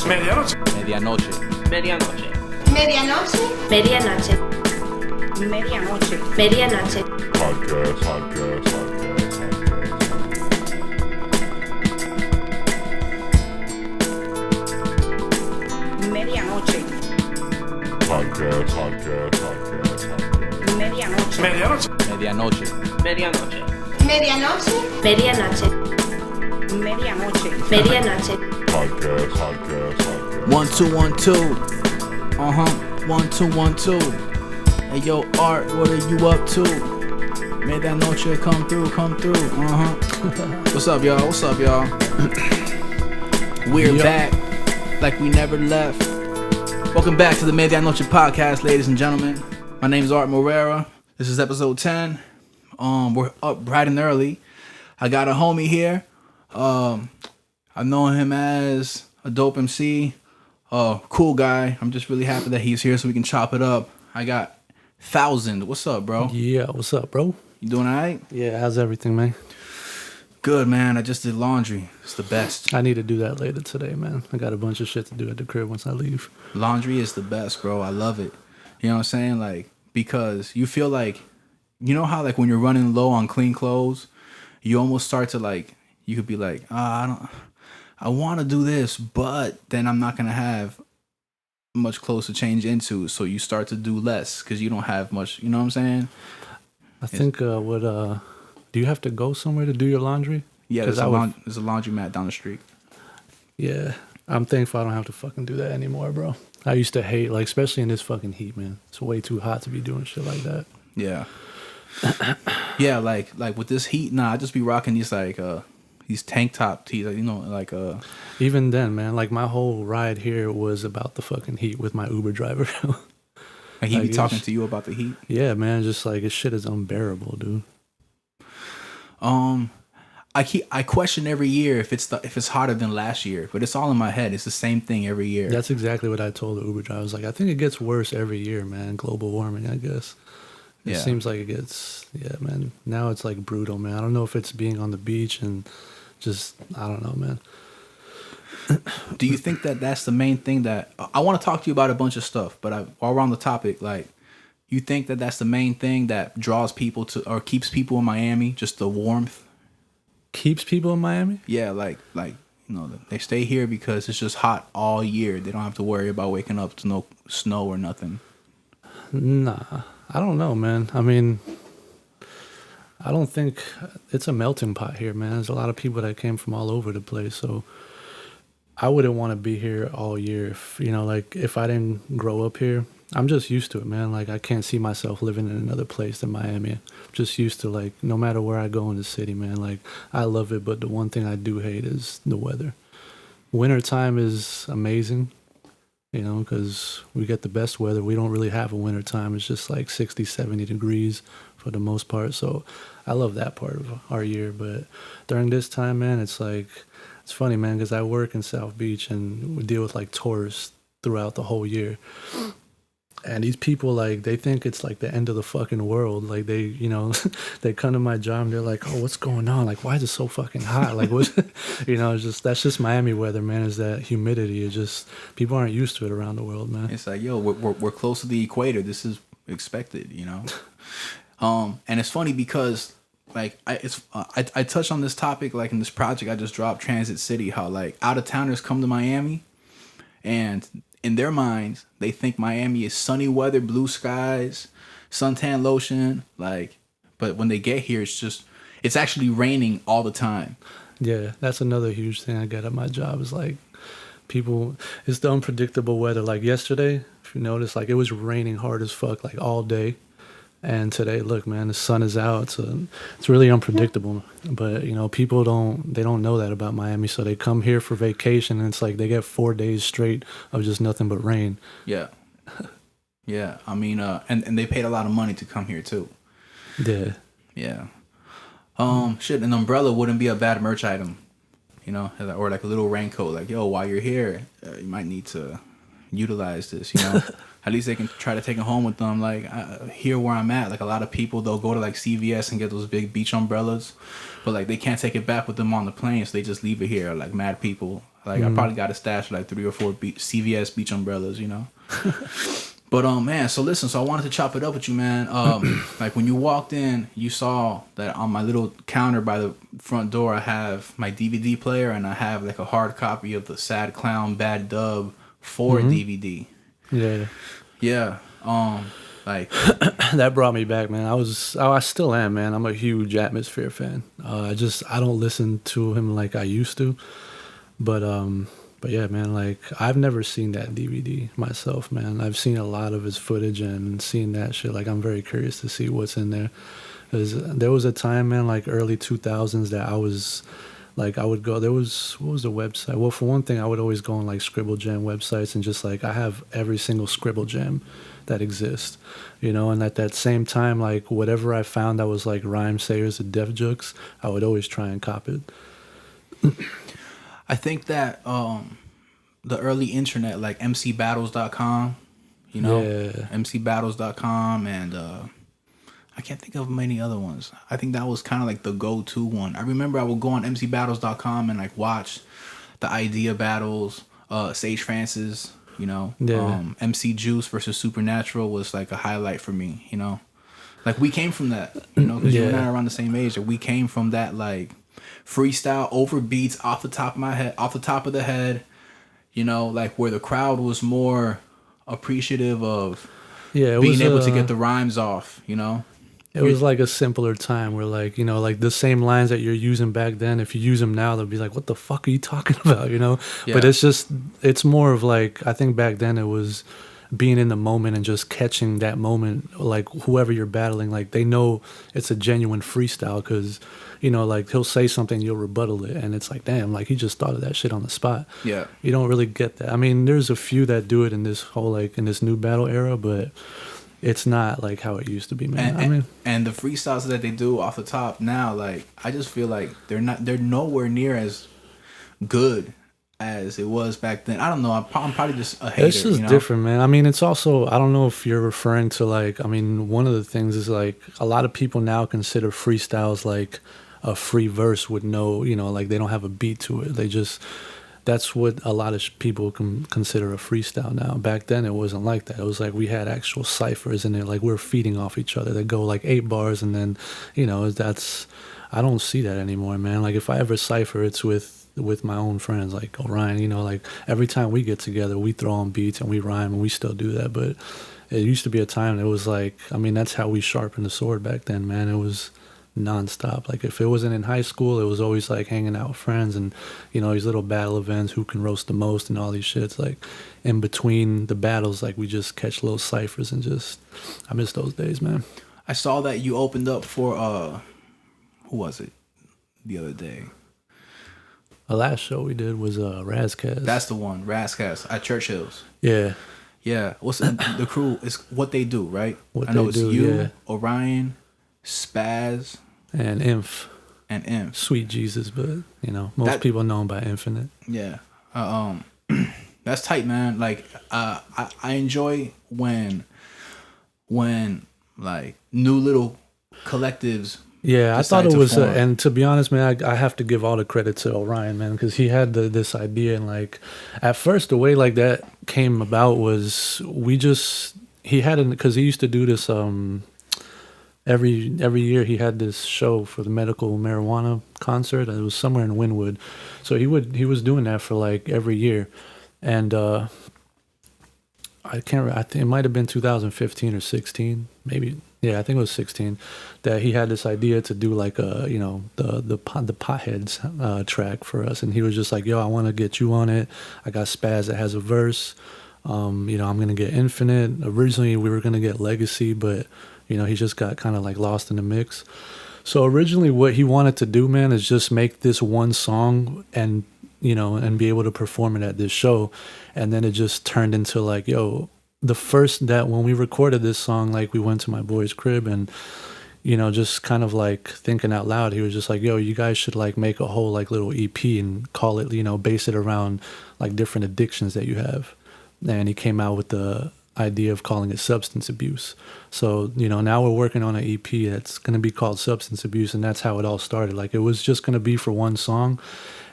Medianoche. Medianoche. Medianoche. Medianoche. Medianoche. Medianoche. Medianoche. Podcast. Medianoche. Podcast. Medianoche. Medianoche. Medianoche. Medianoche. Medianoche. Medianoche. Medianoche. Medianoche. Podcast. 1 2 1 2. 1 2 1 2. Hey yo, Art, what are you up to? Medianoche, come through. What's up, y'all? We're back like we never left. Welcome back to the Medianoche podcast, ladies and gentlemen. My name is Art Morera. This is episode 10. We're up bright and early. I got a homie here. I know him as a dope MC, cool guy. I'm just really happy that he's here so we can chop it up. I got 1000. What's up, bro? Yeah, what's up, bro? You doing all right? Yeah, how's everything, man? Good, man. I just did laundry. It's the best. I need to do that later today, man. I got a bunch of shit to do at the crib once I leave. Laundry is the best, bro. I love it. You know what I'm saying? Like, because you feel like, you know how like when you're running low on clean clothes, you almost start to like, you could be like, I want to do this, but then I'm not going to have much clothes to change into. So you start to do less because you don't have much, you know what I'm saying? I think, do you have to go somewhere to do your laundry? Yeah, there's a laundromat down the street. Yeah, I'm thankful I don't have to fucking do that anymore, bro. I used to hate, like, especially in this fucking heat, man. It's way too hot to be doing shit like that. Yeah. Yeah, like with this heat, I just be rocking these tank top tees, like, you know, like Even then, man, like my whole ride here was about the fucking heat with my Uber driver. Like he be talking to you about the heat. Yeah, man, just like this shit is unbearable, dude. I question every year if it's hotter than last year, but it's all in my head. It's the same thing every year. That's exactly what I told the Uber driver. I was like, I think it gets worse every year, man. Global warming, I guess. It seems like it gets, man. Now it's like brutal, man. I don't know if it's being on the beach and just, I don't know, man. Do you think that that's the main thing that I want to talk to you about a bunch of stuff, but while we're on the topic, like, you think that that's the main thing that draws people to or keeps people in Miami, just the warmth? Keeps people in Miami? Yeah, like you know, they stay here because it's just hot all year. They don't have to worry about waking up to no snow or nothing. Nah, I don't know, man. I mean, I don't think it's a melting pot here, man. There's a lot of people that came from all over the place, so I wouldn't want to be here all year. If, you know, like if I didn't grow up here, I'm just used to it, man. Like I can't see myself living in another place than Miami. I'm just used to, like, no matter where I go in the city, man, like I love it. But the one thing I do hate is the weather. Wintertime is amazing, you know, because we get the best weather. We don't really have a winter time. It's just like 60, 70 degrees for the most part. So I love that part of our year. But during this time, man, it's like, it's funny, man, because I work in South Beach and we deal with like tourists throughout the whole year. And these people, like, they think it's like the end of the fucking world. Like they, you know, they come to my job and they're like, oh, what's going on? Like, why is it so fucking hot? Like, what, you know, it's just, that's just Miami weather, man, is that humidity. It's just, people aren't used to it around the world, man. It's like, yo, we're close to the equator. This is expected, you know? And it's funny because, like, I touched on this topic, like, in this project I just dropped, Transit City, how, like, out-of-towners come to Miami and in their minds, they think Miami is sunny weather, blue skies, suntan lotion, like, but when they get here, it's actually raining all the time. Yeah, that's another huge thing I get at my job is, like, people, it's the unpredictable weather. Like, yesterday, if you notice, like, it was raining hard as fuck, like, all day. And today, look, man, the sun is out. So it's really unpredictable. But, you know, people don't know that about Miami. So they come here for vacation and it's like they get 4 days straight of just nothing but rain. Yeah. Yeah. I mean, and they paid a lot of money to come here too. Yeah. Yeah. Shit, an umbrella wouldn't be a bad merch item, you know, or like a little raincoat. Like, yo, while you're here, you might need to utilize this, you know. At least they can try to take it home with them. Like, here where I'm at, like, a lot of people, they'll go to, like, CVS and get those big beach umbrellas. But, like, they can't take it back with them on the plane, so they just leave it here. Like, mad people, Like I probably got a stash of like 3 or 4 CVS beach umbrellas, you know. But man, so listen, so I wanted to chop it up with you, man. Like when you walked in, you saw that on my little counter by the front door, I have my DVD player and I have like a hard copy of the Sad Clown Bad Dub 4 DVD. Yeah. Yeah. Like That brought me back, man. I still am, man. I'm a huge Atmosphere fan. I don't listen to him like I used to, but yeah, man. Like I've never seen that DVD myself, man. I've seen a lot of his footage and seen that shit. Like I'm very curious to see what's in there. 'Cause there was a time, man, like early 2000s that I was. Like I would go, what was the website? Well, for one thing, I would always go on like Scribble Jam websites and just like, I have every single Scribble Jam that exists, you know? And at that same time, like whatever I found that was like Rhyme Sayers and Def Jux, I would always try and cop it. I think that the early internet, like mcbattles.com, you know, Yeah. mcbattles.com and I can't think of many other ones. I think that was kind of like the go-to one. I remember I would go on mcbattles.com and like watch the Idea battles, Sage Francis, you know, Yeah. MC Juice versus Supernatural was like a highlight for me, you know. Like we came from that, you know, because you and I are around the same age. We came from that like freestyle over beats off the top of the head, you know, like where the crowd was more appreciative of being able to get the rhymes off, you know. It was like a simpler time where like, you know, like the same lines that you're using back then, if you use them now, they'll be like, what the fuck are you talking about, you know? Yeah. But it's more of like, I think back then it was being in the moment and just catching that moment, like whoever you're battling, like they know it's a genuine freestyle because, you know, like he'll say something, you'll rebuttal it. And it's like, damn, like he just thought of that shit on the spot. Yeah. You don't really get that. I mean, there's a few that do it in this whole, like in this new battle era, but it's not like how it used to be, man. And the freestyles that they do off the top now, like I just feel like they're nowhere near as good as it was back then. I don't know. I'm probably just a hater. It's just different, man. I mean, it's also, I don't know if you're referring to like, I mean, one of the things is like a lot of people now consider freestyles like a free verse with no, you know, like they don't have a beat to it. They just, that's what a lot of people can consider a freestyle now. Back then, it wasn't like that. It was like we had actual ciphers in there, like we're feeding off each other. They go like 8 bars, and then, you know, I don't see that anymore, man. Like if I ever cipher, it's with my own friends, like Orion. You know, like every time we get together, we throw on beats and we rhyme, and we still do that. But it used to be a time that was like, I mean, that's how we sharpened the sword back then, man. It was nonstop. Like if it wasn't in high school, it was always like hanging out with friends and, you know, these little battle events, who can roast the most and all these shits. Like in between the battles, like we just catch little ciphers and just, I miss those days, man. I saw that you opened up for who was it the other day? The last show we did was Razcast. That's the one, Razcast at Church Hills. Yeah. Yeah. What's the crew is what they do, right? What I know they it's do, you, yeah. Orion, Spaz, And Inf. and Imp. Sweet Jesus, but you know, most people know him by Infinite. Yeah. That's tight, man. Like I enjoy when like new little collectives. Yeah, I thought decide it to was, form. and to be honest, man, I have to give all the credit to Orion, man, because he had this idea, and like, at first, the way like that came about was because he used to do this every year. He had this show for the medical marijuana concert, and it was somewhere in Wynwood, so he was doing that for like every year, and I think it might have been 2015 or 16, maybe. Yeah, I think it was 16, that he had this idea to do like a, you know, the Potheads track for us. And he was just like, yo, I want to get you on it. I got Spaz that has a verse. You know, I'm going to get Infinite. Originally, we were going to get Legacy, but, you know, he just got kind of like lost in the mix. So originally what he wanted to do, man, is just make this one song and, you know, and be able to perform it at this show. And then it just turned into like, yo, when we recorded this song, like we went to my boy's crib and, you know, just kind of like thinking out loud, he was just like, yo, you guys should like make a whole like little EP and call it, you know, base it around like different addictions that you have. And he came out with the idea of calling it substance abuse. So, you know, now we're working on an EP that's going to be called Substance Abuse, and that's how it all started. Like, it was just going to be for one song.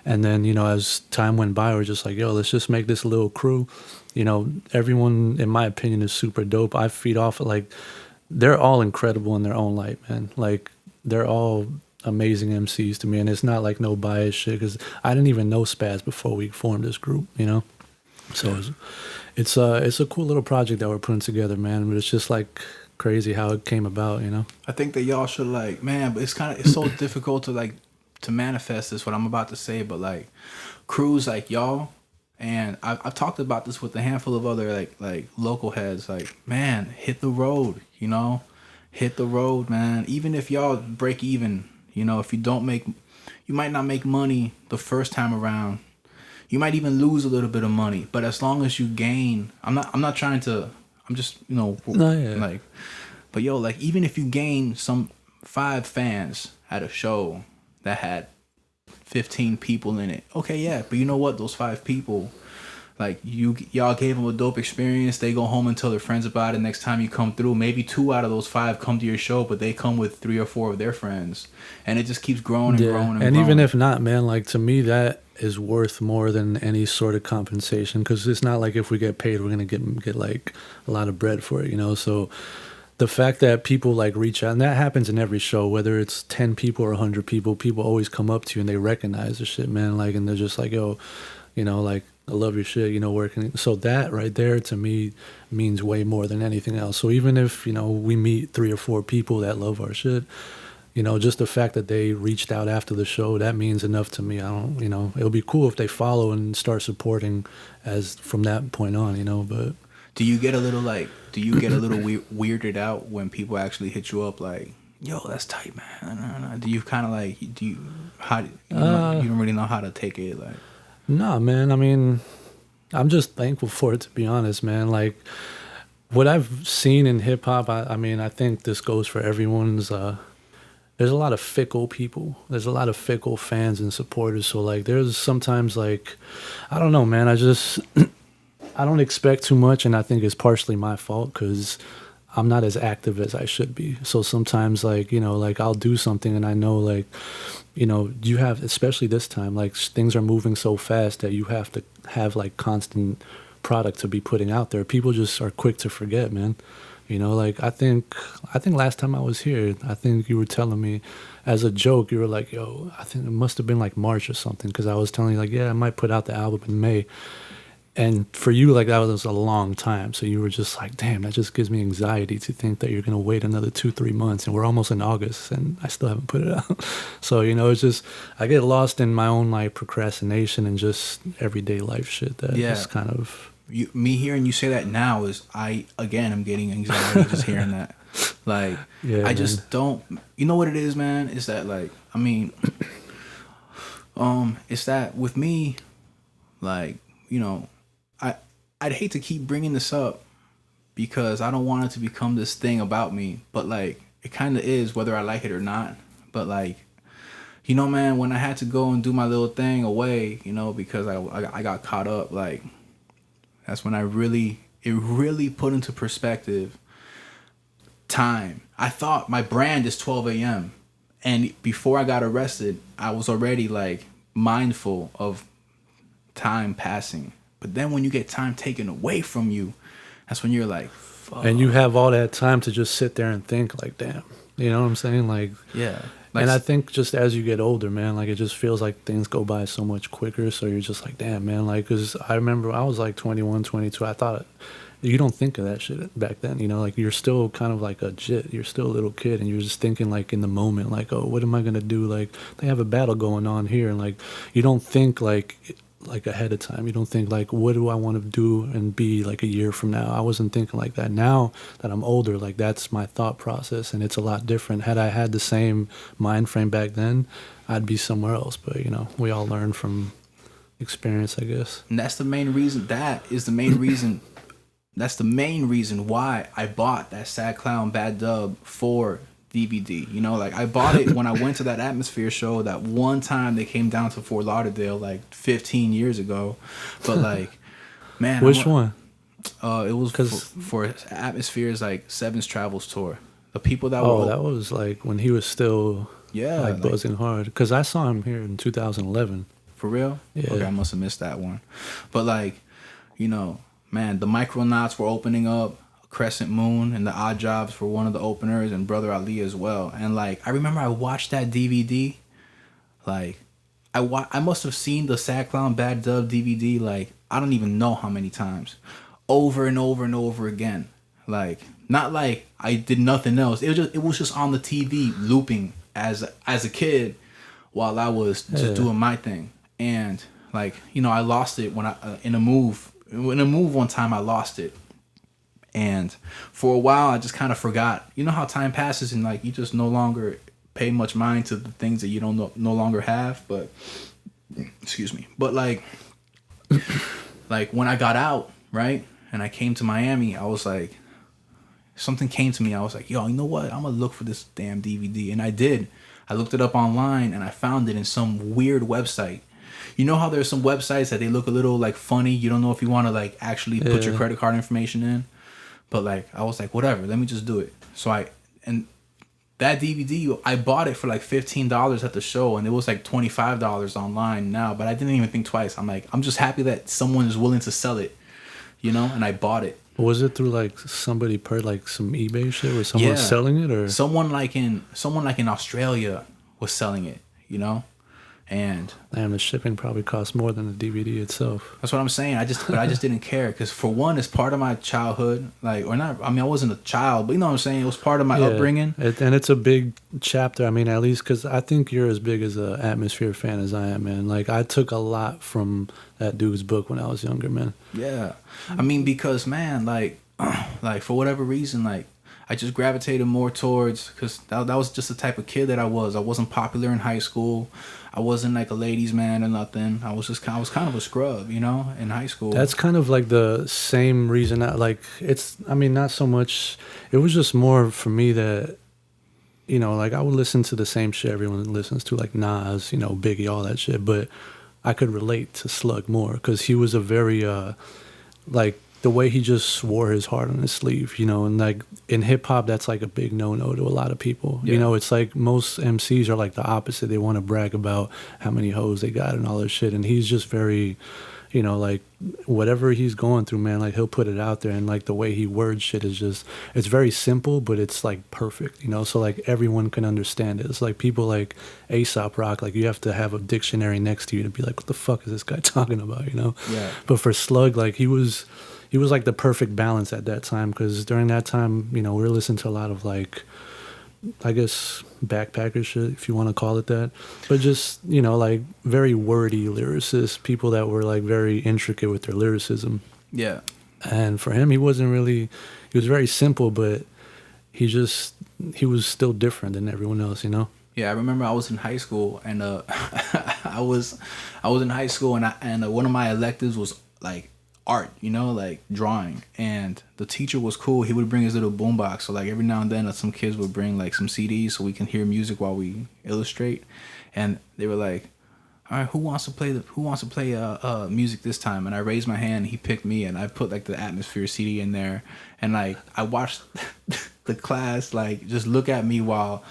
And then, you know, as time went by, we're just like, yo, let's just make this little crew. You know, everyone, in my opinion, is super dope. I feed off of, like, they're all incredible in their own light, man. Like, they're all amazing MCs to me, and it's not like no bias shit, because I didn't even know Spaz before we formed this group, you know? So it's a cool little project that we're putting together, man, but it's just like crazy how it came about, you know? I think that y'all should, like, man, but it's so difficult to, like, to manifest this, what I'm about to say, but, like, crews like y'all, and I've talked about this with a handful of other, like local heads, like, man, hit the road, you know? Hit the road, man. Even if y'all break even, you know, if you don't make, you might not make money the first time around. You might even lose a little bit of money, but as long as you gain, I'm not trying to, I'm just, you know, like, but yo, like, even if you gain some 5 fans at a show that had 15 people in it, okay, yeah, but you know what? Those 5 people, like, y'all gave them a dope experience. They go home and tell their friends about it. Next time you come through, maybe 2 out of those 5 come to your show, but they come with 3 or 4 of their friends, and it just keeps growing and growing and growing. Even if not, man, like, to me, that is worth more than any sort of compensation, because it's not like if we get paid, we're gonna get like a lot of bread for it, you know. So the fact that people like reach out, and that happens in every show, whether it's 10 people or 100 people, people always come up to you and they recognize the shit, man. Like, and they're just like, yo, you know, like, I love your shit, you know, working. So that right there to me means way more than anything else. So even if, you know, we meet 3 or 4 people that love our shit, you know, just the fact that they reached out after the show, that means enough to me. I don't, you know, it'll be cool if they follow and start supporting as from that point on, you know, but. Do you get a little weirded out when people actually hit you up like, yo, that's tight, man? Do you kind of like, you don't really know how to take it? Like, nah, man. I mean, I'm just thankful for it, to be honest, man. Like, what I've seen in hip hop, I mean, I think this goes for everyone's, there's a lot of fickle people. There's a lot of fickle fans and supporters. So, like, there's sometimes, like, I don't know, man. I don't expect too much, and I think it's partially my fault because I'm not as active as I should be. So sometimes, like, you know, like, I'll do something and I know, like, you know, you have, especially this time, like, things are moving so fast that you have to have, like, constant product to be putting out there. People just are quick to forget, man. You know, like, I think last time I was here, I think you were telling me as a joke, you were like, yo, I think it must have been like March or something, because I was telling you, like, yeah, I might put out the album in May. And for you, like, that was a long time. So you were just like, damn, that just gives me anxiety to think that you're going to wait another 2-3 months. And we're almost in August and I still haven't put it out. So, you know, it's just, I get lost in my own, like, procrastination and just everyday life shit that just kind of. Me hearing you say that now is, I'm getting anxiety just hearing that. Like, I just don't, you know what it is, man? Is that, like, I mean, it's that with me, like, you know, I'd hate to keep bringing this up because I don't want it to become this thing about me, but, like, it kind of is, whether I like it or not. But, like, you know, man, when I had to go and do my little thing away, you know, because I got caught up, like, that's when it really put into perspective time. I thought my brand is 12 a.m. And before I got arrested, I was already, like, mindful of time passing. But then when you get time taken away from you, that's when you're like, fuck. And you have all that time to just sit there and think, like, damn. You know what I'm saying? Like, yeah. Like, and I think just as you get older, man, like, it just feels like things go by so much quicker. So you're just like, damn, man. Like, because I remember I was like 21, 22. I thought, you don't think of that shit back then, you know? Like, you're still kind of like a jit. You're still a little kid, and you're just thinking, like, in the moment, like, oh, what am I going to do? Like, they have a battle going on here. And, like, you don't think, like ahead of time. You don't think, like, what do I want to do and be, like, a year from now? I wasn't thinking like that. Now that I'm older, like, that's my thought process, and it's a lot different. Had I had the same mind frame back then, I'd be somewhere else. But, you know, we all learn from experience, I guess. And that's the main reason. That's the main reason why I bought that Sad Clown Bad Dub for DVD. You know, like, I bought it when I went to that Atmosphere show that one time they came down to Fort Lauderdale like 15 years ago. But, like, man, which one? It was 'Cause- for Atmosphere's like Sevens Travels tour. The people that Oh, were that was like when he was still yeah, like buzzing hard. Because I saw him here in 2011. for real. Yeah. Okay, I must have missed that one. But like, you know, man, the Micronauts were opening up. Crescent Moon and the Odd Jobs were one of the openers, and Brother Ali as well. And like, I remember I watched that DVD. Like, I must have seen the Sad Clown Bad Dub DVD. Like, I don't even know how many times, over and over and over again. Like, not like I did nothing else. It was just on the TV looping as a kid while I was just doing my thing. And like, you know, I lost it when I in a move one time. I lost it. And for a while, I just kind of forgot. You know how time passes and like you just no longer pay much mind to the things that you don't no longer have. But excuse me. But like when I got out, right, and I came to Miami, I was like, something came to me. I was like, yo, you know what? I'm gonna look for this damn DVD, and I did. I looked it up online and I found it in some weird website. You know how there's some websites that they look a little like funny. You don't know if you want to like actually put your credit card information in. But like, I was like, whatever, let me just do it. So and that DVD, I bought it for like $15 at the show, and it was like $25 online now, but I didn't even think twice. I'm like, I'm just happy that someone is willing to sell it, you know, and I bought it. Was it through like somebody per like some eBay shit where someone was selling it, or someone like in Australia was selling it, you know? And damn, the shipping probably cost more than the DVD itself. that's what I'm saying. I just didn't care because for one, it's part of my childhood, like, or not. I mean, I wasn't a child, but you know what I'm saying. It was part of my upbringing, and it's a big chapter. I mean, at least because I think you're as big as a Atmosphere fan as I am, man. Like, I took a lot from that dude's book when I was younger, man. Yeah, I mean, because man, like for whatever reason, like I just gravitated more towards because that was just the type of kid that I was. I wasn't popular in high school. I wasn't like a ladies' man or nothing. I was kind of a scrub, you know, in high school. That's kind of like the same reason that, like, it's, I mean, not so much, it was just more for me that, you know, like I would listen to the same shit everyone listens to, like Nas, you know, Biggie, all that shit, but I could relate to Slug more because he was a very, like, the way he just wore his heart on his sleeve, you know, and like in hip hop, that's like a big no-no to a lot of people. Yeah. You know, it's like most MCs are like the opposite. They want to brag about how many hoes they got and all this shit. And he's just very, you know, like whatever he's going through, man, like he'll put it out there. And like the way he words shit is just, it's very simple, but it's like perfect, you know? So like everyone can understand it. It's like people like A$AP Rock, like you have to have a dictionary next to you to be like, what the fuck is this guy talking about, you know? Yeah. But for Slug, like he was like the perfect balance at that time because during that time, you know, we were listening to a lot of like, I guess, backpacker shit, if you want to call it that. But just, you know, like very wordy lyricists, people that were like very intricate with their lyricism. Yeah. And for him, he was very simple, but he was still different than everyone else, you know? Yeah, I remember I was in high school and I was in high school and one of my electives was like art, you know, like drawing, and the teacher was cool. He would bring his little boombox, so like every now and then some kids would bring like some CDs so we can hear music while we illustrate, and they were like, all right, who wants to play music this time? And I raised my hand and he picked me, and I put like the Atmosphere CD in there, and like I watched the class like just look at me while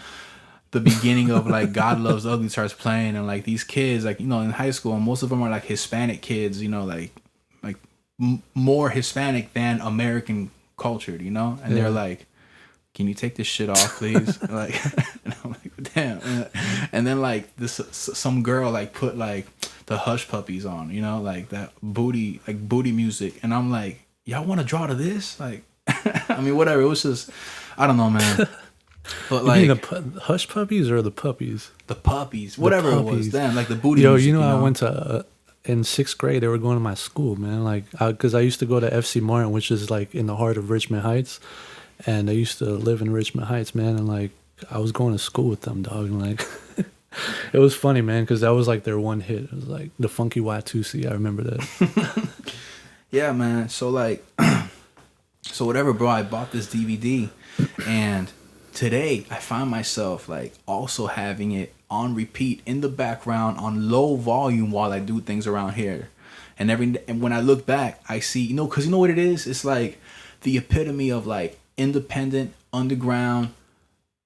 the beginning of like God Loves Ugly starts playing, and like these kids, like, you know, in high school, most of them are like Hispanic kids, you know, like more Hispanic than American cultured, you know, and they're like, can you take this shit off, please? Like, and I'm like, damn. And then like some girl like put like the Hush Puppies on, you know, like that booty music, and I'm like, y'all want to draw to this? Like, I mean, whatever. It was just, I don't know, man. But like, you mean the Hush Puppies or the puppies? The puppies, whatever it was. Damn, like the booty. Yo, music, you know, I went to. In 6th grade, they were going to my school, man. Like, because I used to go to FC Martin, which is like in the heart of Richmond Heights, and I used to live in Richmond Heights, man. And like, I was going to school with them, dog. And like, it was funny, man, because that was like their one hit. It was like the Funky Y2C. I remember that. Yeah, man. So like, so whatever, bro. I bought this DVD, and today I find myself like also having it on repeat in the background on low volume while I do things around here. And when I look back, I see, you know, because you know what it is? It's like the epitome of like independent, underground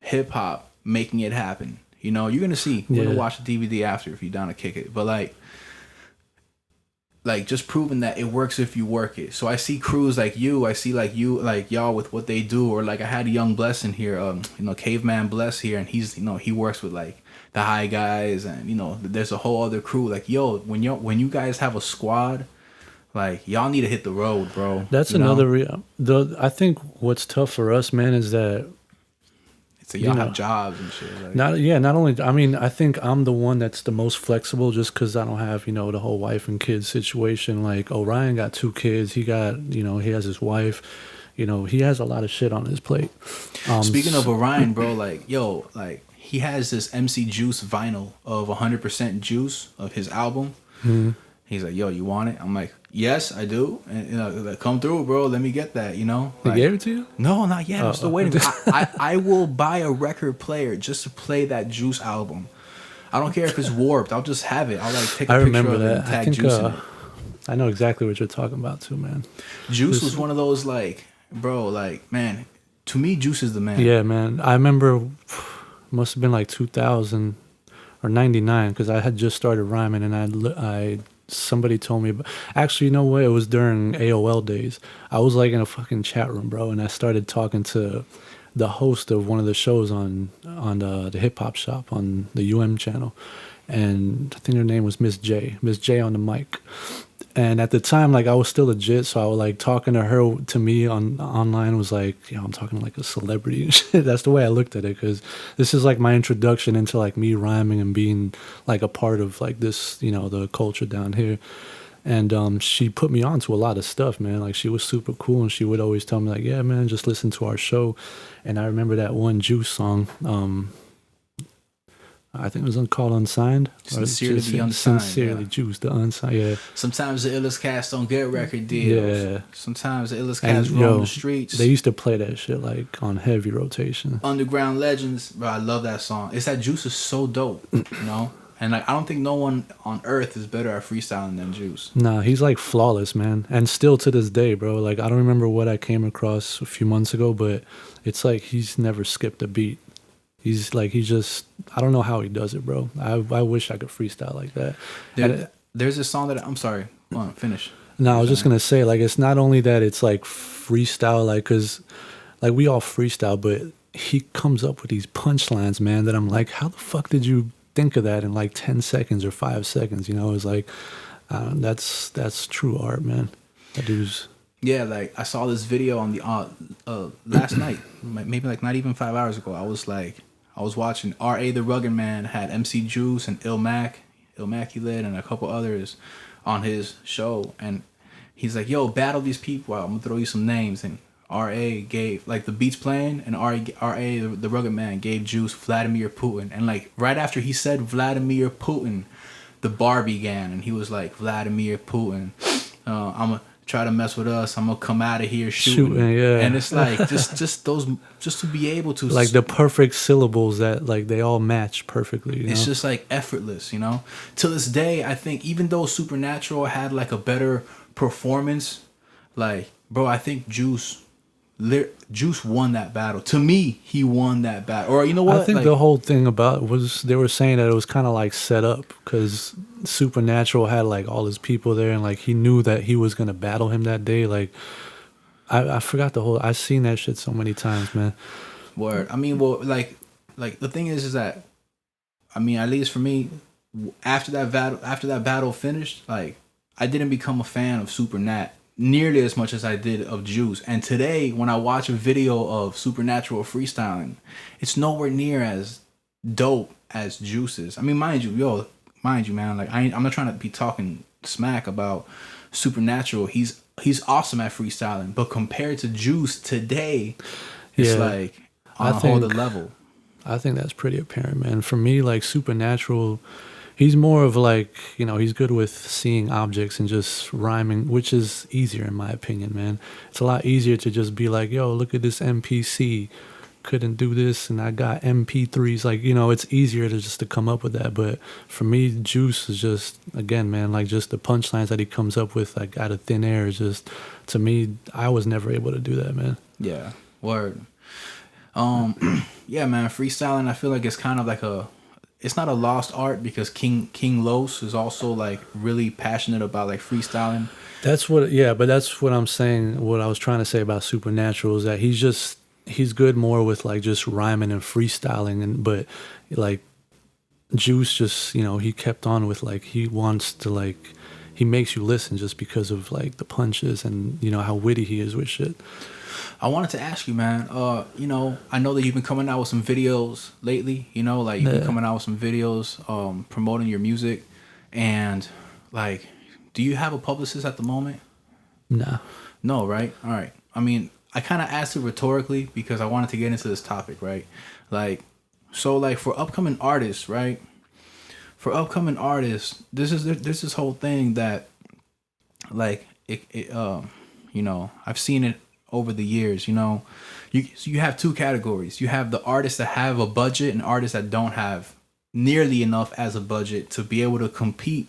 hip hop making it happen. You know, you're gonna see. We're gonna watch the DVD after if you're down to kick it. But like just proving that it works if you work it. So I see crews like you, like y'all with what they do, or like I had Young Bless in here, you know, Caveman Bless here, and he's, you know, he works with like the High Guys, and you know, there's a whole other crew. Like, yo, when you guys have a squad, like y'all need to hit the road, bro. That's another. I think what's tough for us, man, is that. So y'all have jobs and shit. Like. Not only. I mean, I think I'm the one that's the most flexible, just because I don't have, you know, the whole wife and kids situation. Like, Orion got 2 kids. He got, you know, he has his wife. You know, he has a lot of shit on his plate. Speaking of Orion, bro, like, yo, like he has this MC Juice vinyl of 100% Juice of his album. Mm-hmm. He's like, yo, you want it? I'm like, yes, I do. And, you know, like, come through, bro. Let me get that, you know? He like, gave it to you? No, not yet. I'm still waiting. I will buy a record player just to play that Juice album. I don't care if it's warped. I'll just have it. I'll like take a picture of it and tag Juice in it. I know exactly what you're talking about too, man. Juice was one of those like, bro, like, man, to me, Juice is the man. Yeah, man. I remember, must have been like 2000 or 99, because I had just started rhyming, and somebody told me, actually, you know what? It was during AOL days. I was like in a fucking chat room, bro, and I started talking to the host of one of the shows on the Hip Hop Shop on the channel, and I think her name was Miss J on the mic. And at the time, like, I was still legit, so I was like talking to her, to me online was like, you know, I'm talking like a celebrity and shit. That's the way I looked at it, because this is like my introduction into like me rhyming and being like a part of like this, you know, the culture down here. And she put me on to a lot of stuff, man. Like, she was super cool, and she would always tell me like, yeah, man, just listen to our show. And I remember that one Juice song, I think it was called Unsigned. Sincerely the Unsigned. Sincerely Juice, the Unsigned, yeah. Sometimes the illest cats don't get record deals. Yeah. Sometimes the illest cats roam the streets. They used to play that shit like on heavy rotation. Underground Legends, bro, I love that song. It's that Juice is so dope, you know? And like, I don't think no one on earth is better at freestyling than Juice. Nah, he's like flawless, man. And still to this day, bro. Like, I don't remember what I came across a few months ago, but it's like he's never skipped a beat. He's like, I don't know how he does it, bro. I wish I could freestyle like that. There's this song that, I'm sorry, go on, finish. No, I was just going to say, like, it's not only that it's like freestyle, like, because like we all freestyle, but he comes up with these punchlines, man, that I'm like, how the fuck did you think of that in like 10 seconds or 5 seconds? You know, it's like, that's true art, man. That dude's... Yeah, like I saw this video on the last night, maybe like not even 5 hours ago. I was watching R.A. the Rugged Man had MC Juice and Immaculate and a couple others on his show, and he's like, yo, battle these people out. I'm gonna throw you some names. And R.A. gave, like, the beats playing, and R.A. the Rugged Man gave Juice Vladimir Putin, and like right after he said Vladimir Putin, the bar began, and he was like, Vladimir Putin, I'm gonna try to mess with us, I'm gonna come out of here shooting. Yeah. And it's like just those, just to be able to, like, the perfect syllables that like they all match perfectly, you know? It's just like effortless, you know. To this day, I think even though Supernatural had like a better performance, like, bro, I think Juice won that battle. To me, he won that battle. Or you know what? I think like, the whole thing about it was they were saying that it was kind of like set up, because Supernatural had like all his people there, and like he knew that he was gonna battle him that day. Like, I forgot the whole. I've seen that shit so many times, man. Word. I mean, well, like the thing is that, I mean, at least for me, after that battle finished, like, I didn't become a fan of Supernat nearly as much as I did of Juice. And today, when I watch a video of Supernatural freestyling, it's nowhere near as dope as Juice's. I mean, mind you, man, like, I'm not trying to be talking smack about Supernatural. He's awesome at freestyling, but compared to Juice today, it's like on a whole other level. I think that's pretty apparent, man. For me, like, Supernatural, he's more of like, you know, he's good with seeing objects and just rhyming, which is easier in my opinion, man. It's a lot easier to just be like, yo, look at this NPC, couldn't do this and I got MP3s. Like, you know, it's easier to just to come up with that. But for me, Juice is just, again, man, like just the punchlines that he comes up with like out of thin air is just, to me, I was never able to do that, man. Yeah, word. Yeah, man, freestyling, I feel like it's kind of like it's not a lost art because King Los is also like really passionate about like freestyling. That's what, yeah, but that's what I'm saying. What I was trying to say about Supernatural is that he's good more with like just rhyming and freestyling, but like Juice just, you know, he kept on with like, he wants to like, he makes you listen just because of like the punches and, you know, how witty he is with shit. I wanted to ask you, man, you know, I know that you've been coming out with some videos lately, you know, like you've been coming out with some videos, promoting your music, and like, do you have a publicist at the moment? Nah. No, right? All right. I mean, I kind of asked it rhetorically because I wanted to get into this topic, right? Like, so like for upcoming artists, right? For upcoming artists, there's this whole thing that, like, you know, I've seen it over the years, you know, you have two categories. You have the artists that have a budget and artists that don't have nearly enough as a budget to be able to compete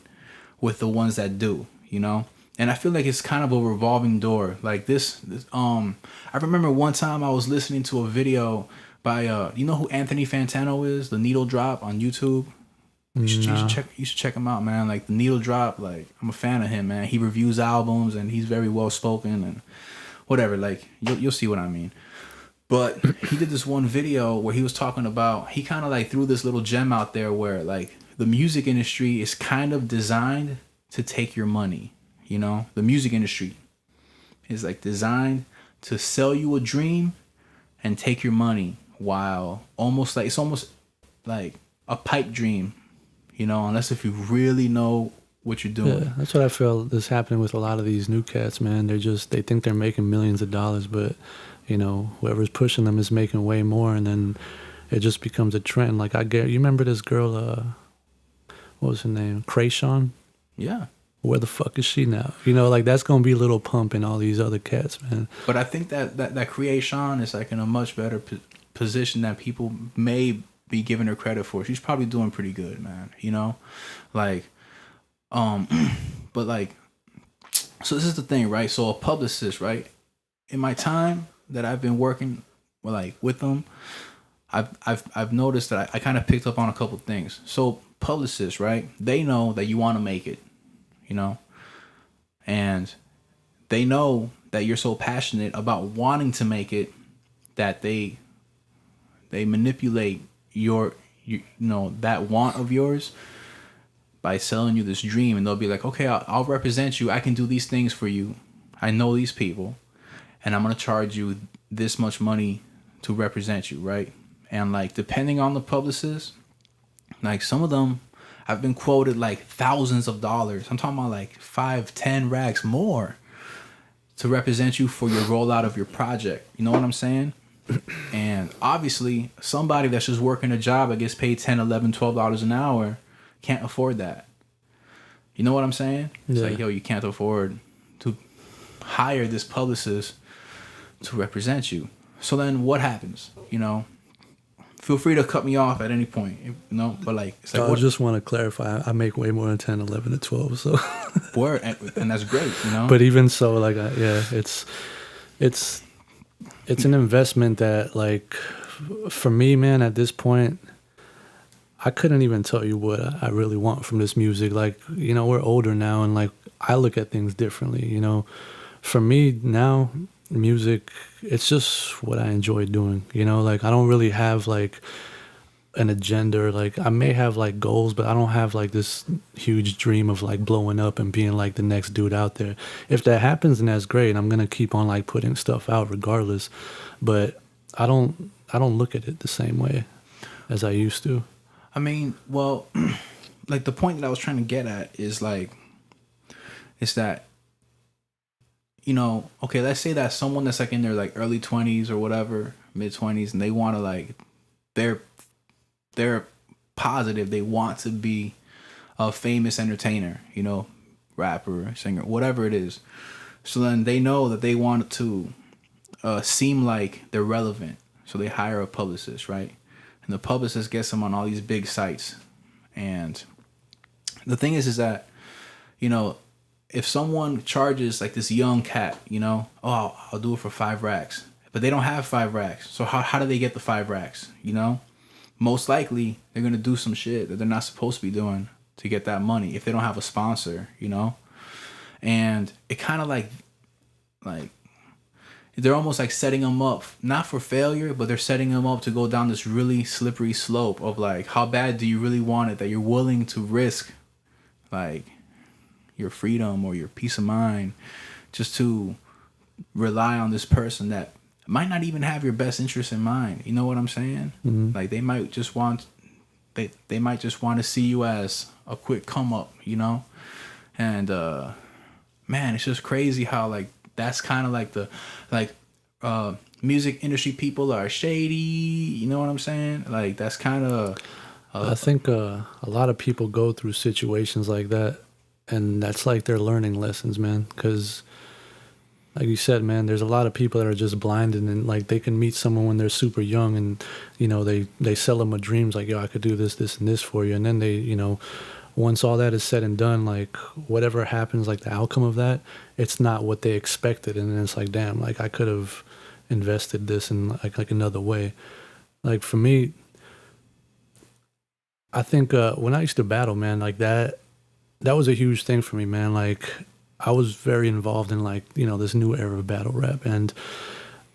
with the ones that do, you know. And I feel like it's kind of a revolving door. Like this I remember one time I was listening to a video by you know who Anthony Fantano is, the Needle Drop on YouTube. You should check him out, man. Like the Needle Drop, like I'm a fan of him, man. He reviews albums and he's very well spoken and whatever, like you'll see what I mean. But he did this one video where he was talking about, he kind of like threw this little gem out there where like the music industry is kind of designed to take your money, you know? The music industry is like designed to sell you a dream and take your money, while it's almost like a pipe dream, you know, unless if you really know what you're doing. Yeah, that's what I feel is happening with a lot of these new cats, man. They think they're making millions of dollars, but you know, whoever's pushing them is making way more, and then it just becomes a trend. Like you remember this girl, what was her name? Krayshawn? Yeah. Where the fuck is she now? You know, like that's gonna be Lil Pump and all these other cats, man. But I think that creation is like in a much better position than people may be giving her credit for. She's probably doing pretty good, man. You know, like, but like, so this is the thing, right? So a publicist, right? In my time that I've been working, with them, I've noticed that I kind of picked up on a couple things. So publicists, right? They know that you want to make it, you know, and they know that you're so passionate about wanting to make it that they manipulate you know, that want of yours by selling you this dream, and they'll be like, okay, I'll represent you. I can do these things for you. I know these people, and I'm going to charge you this much money to represent you, right? And like, depending on the publicist, like some of them I've been quoted like thousands of dollars. I'm talking about like 5-10 racks more to represent you for your rollout of your project. You know what I'm saying? And obviously somebody that's just working a job that gets paid $10, $11, $12 an hour can't afford that. You know what I'm saying? It's like, yo, you can't afford to hire this publicist to represent you. So then what happens? You know, feel free to cut me off at any point, you know, but like, it's like, I just want to clarify, I make way more than 10, 11, and 12, so. Word, and that's great, you know? But even so, like, it's an investment that, like, for me, man, at this point, I couldn't even tell you what I really want from this music. Like, you know, we're older now, and like, I look at things differently, you know. For me now, music, it's just what I enjoy doing, you know. Like, I don't really have like an agenda. Like, I may have like goals, but I don't have like this huge dream of like blowing up and being like the next dude out there. If that happens, then that's great. I'm gonna keep on like putting stuff out regardless, but I don't look at it the same way as I used to. I mean, well, like the point that I was trying to get at is like, it's that, you know, okay, let's say that someone that's like in their like early 20s or whatever, mid 20s, and they want to like, they're positive they want to be a famous entertainer, you know, rapper, singer, whatever it is. So then they know that they want to seem like they're relevant. So they hire a publicist, right? And the publicist gets them on all these big sites. And the thing is that, you know, if someone charges like this young cat, you know, oh, I'll do it for 5 racks. But they don't have 5 racks. So how do they get the 5 racks, you know? Most likely, they're going to do some shit that they're not supposed to be doing to get that money if they don't have a sponsor, you know? And it kind of like they're almost like setting them up, not for failure, but they're setting them up to go down this really slippery slope of like, how bad do you really want it that you're willing to risk like your freedom or your peace of mind just to rely on this person that might not even have your best interest in mind. You know what I'm saying? Mm-hmm. Like they might just want to see you as a quick come up, you know? And man, it's just crazy how like that's kind of like the music industry people are shady, you know what I'm saying? Like that's kind of I think a lot of people go through situations like that, and that's like their learning lessons, man, cuz like you said, man, there's a lot of people that are just blinded, and like they can meet someone when they're super young, and you know they sell them a dreams like, yo, I could do this and this for you, and then they, you know, once all that is said and done, like whatever happens, like the outcome of that, it's not what they expected, and then it's like, damn, like I could have invested this in like another way. Like for me, I think when I used to battle, man, like that was a huge thing for me, man. Like I was very involved in like, you know, this new era of battle rap. And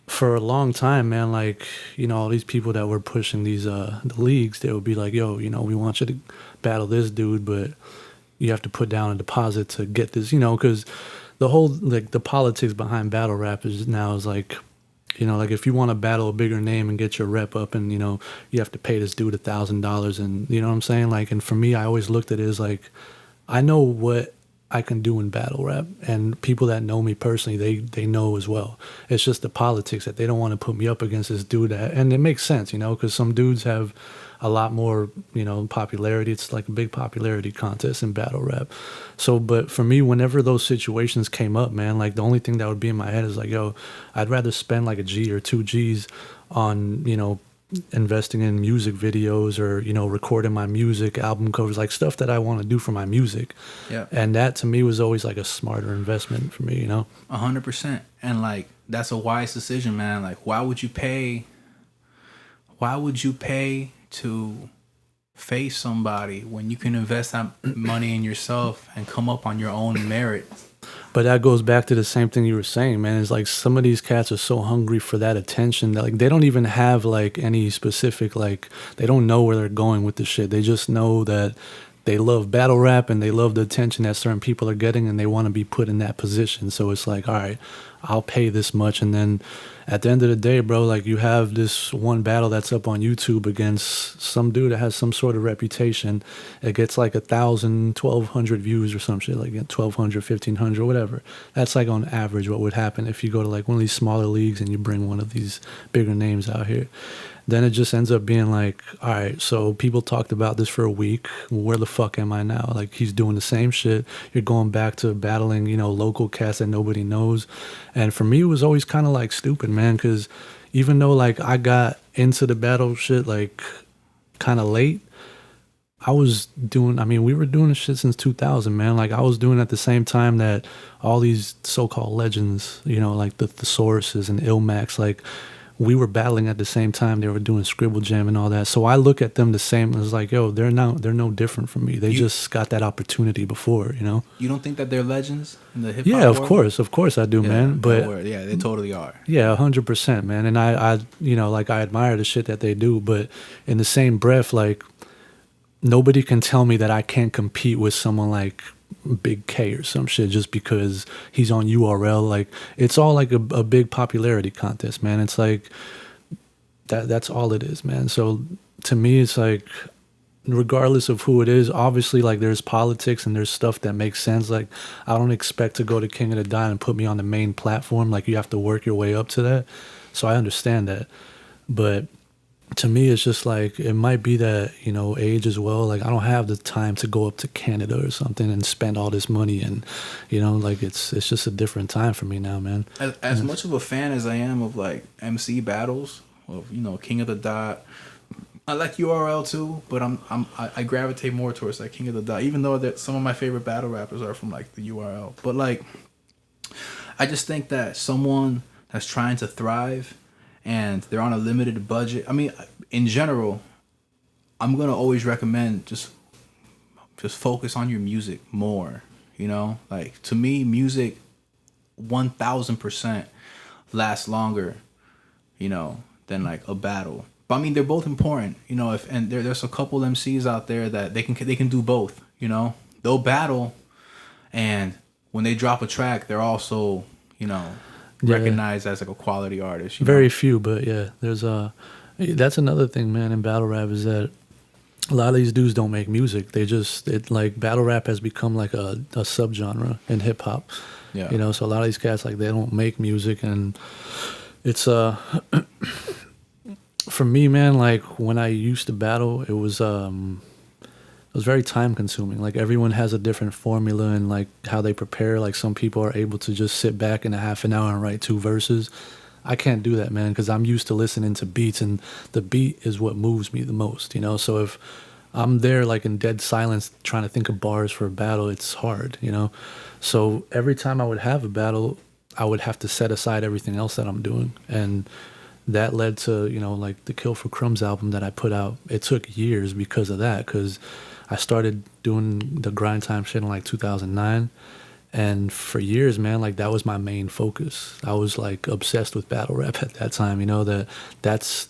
for a long time, man, like, you know, all these people that were pushing these the leagues, they would be like, yo, you know, we want you to battle this dude, but you have to put down a deposit to get this, you know, because the whole, like the politics behind battle rap is now is like, you know, like if you want to battle a bigger name and get your rep up, and, you know, you have to pay this dude $1,000, and you know what I'm saying? Like, and for me, I always looked at it as like, I know what I can do in battle rap, and people that know me personally, they know as well. It's just the politics that they don't want to put me up against this dude and it makes sense, you know, because some dudes have a lot more, you know, popularity. It's like a big popularity contest in battle rap. So, but for me, whenever those situations came up, man, like the only thing that would be in my head is like, yo, I'd rather spend like a G or 2 G's on, you know, investing in music videos or, you know, recording my music, album covers, like stuff that I want to do for my music. Yeah. And that to me was always like a smarter investment for me, you know? 100%. And like, that's a wise decision, man. Like, why would you pay to face somebody when you can invest that money in yourself and come up on your own merit? But that goes back to the same thing you were saying, man. It's like some of these cats are so hungry for that attention that like they don't even have like any specific, like they don't know where they're going with the shit. They just know that they love battle rap and they love the attention that certain people are getting, and they want to be put in that position. So it's like, all right, I'll pay this much. And then at the end of the day, bro, like you have this one battle that's up on YouTube against some dude that has some sort of reputation. It gets like 1,000, 1,200 views or some shit, like 1,200, 1,500, whatever. That's like on average what would happen if you go to like one of these smaller leagues and you bring one of these bigger names out here. Then it just ends up being like, all right, so people talked about this for a week. Where the fuck am I now? Like, he's doing the same shit. You're going back to battling, you know, local cats that nobody knows. And for me, it was always kind of like stupid, man, because even though like I got into the battle shit like kind of late, we were doing this shit since 2000, man. Like I was doing it at the same time that all these so-called legends, you know, like the Thesauruses and Ilmax, like we were battling at the same time. They were doing Scribble Jam and all that. So I look at them the same as like, yo, they're no different from me. They just got that opportunity before, you know? You don't think that they're legends in the hip hop Yeah, world? of course I do, man. But yeah, they totally are. Yeah, 100%, man. And I, you know, like I admire the shit that they do, but in the same breath, like nobody can tell me that I can't compete with someone like Big K or some shit just because he's on URL. Like it's all like a big popularity contest, man. It's like that's all it is, man. So to me, it's like regardless of who it is, obviously like there's politics and there's stuff that makes sense. Like I don't expect to go to King of the Dot and put me on the main platform. Like you have to work your way up to that. So I understand that. But to me, it's just like, it might be that, you know, age as well. Like, I don't have the time to go up to Canada or something and spend all this money. And, you know, like, it's just a different time for me now, man. As much of a fan as I am of, like, MC battles, of King of the Dot. I like URL too, but I gravitate more towards like King of the Dot, even though that some of my favorite battle rappers are from like the URL. But like, I just think that someone that's trying to thrive and they're on a limited budget. I mean, in general, I'm gonna always recommend just focus on your music more. Like to me, music 1000% lasts longer, than like a battle. But I mean, they're both important, and there's a couple MCs out there that they can do both, They'll battle, and when they drop a track, they're also, recognized as like a quality artist. Very few, but yeah, that's another thing, man, in battle rap is that a lot of these dudes don't make music. Like battle rap has become like a subgenre in hip hop. Yeah. So a lot of these cats, like, they don't make music, and it's for me, man, like when I used to battle, it was very time consuming. Like everyone has a different formula and like how they prepare. Like some people are able to just sit back in a half an hour and write 2 verses. I can't do that, man, because I'm used to listening to beats, and the beat is what moves me the most, So if I'm there like in dead silence trying to think of bars for a battle, it's hard, So every time I would have a battle, I would have to set aside everything else that I'm doing. And that led to, like the Kill for Crumbs album that I put out. It took years because of that, because I started doing the grind time shit in like 2009. And for years, man, like that was my main focus. I was like obsessed with battle rap at that time, that's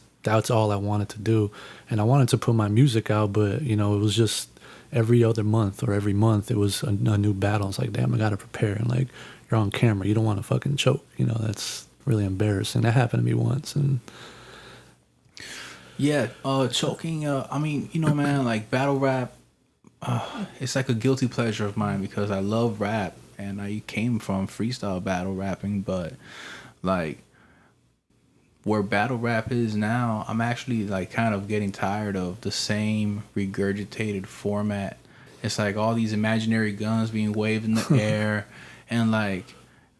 all I wanted to do. And I wanted to put my music out, but, it was just every other month or every month it was a new battle. It's like, damn, I got to prepare. And like, you're on camera, you don't want to fucking choke, that's really embarrassing. That happened to me once. And yeah, choking, I mean, man, like battle rap, it's like a guilty pleasure of mine because I love rap and I came from freestyle battle rapping, but like where battle rap is now, I'm actually like kind of getting tired of the same regurgitated format. It's like all these imaginary guns being waved in the air, and like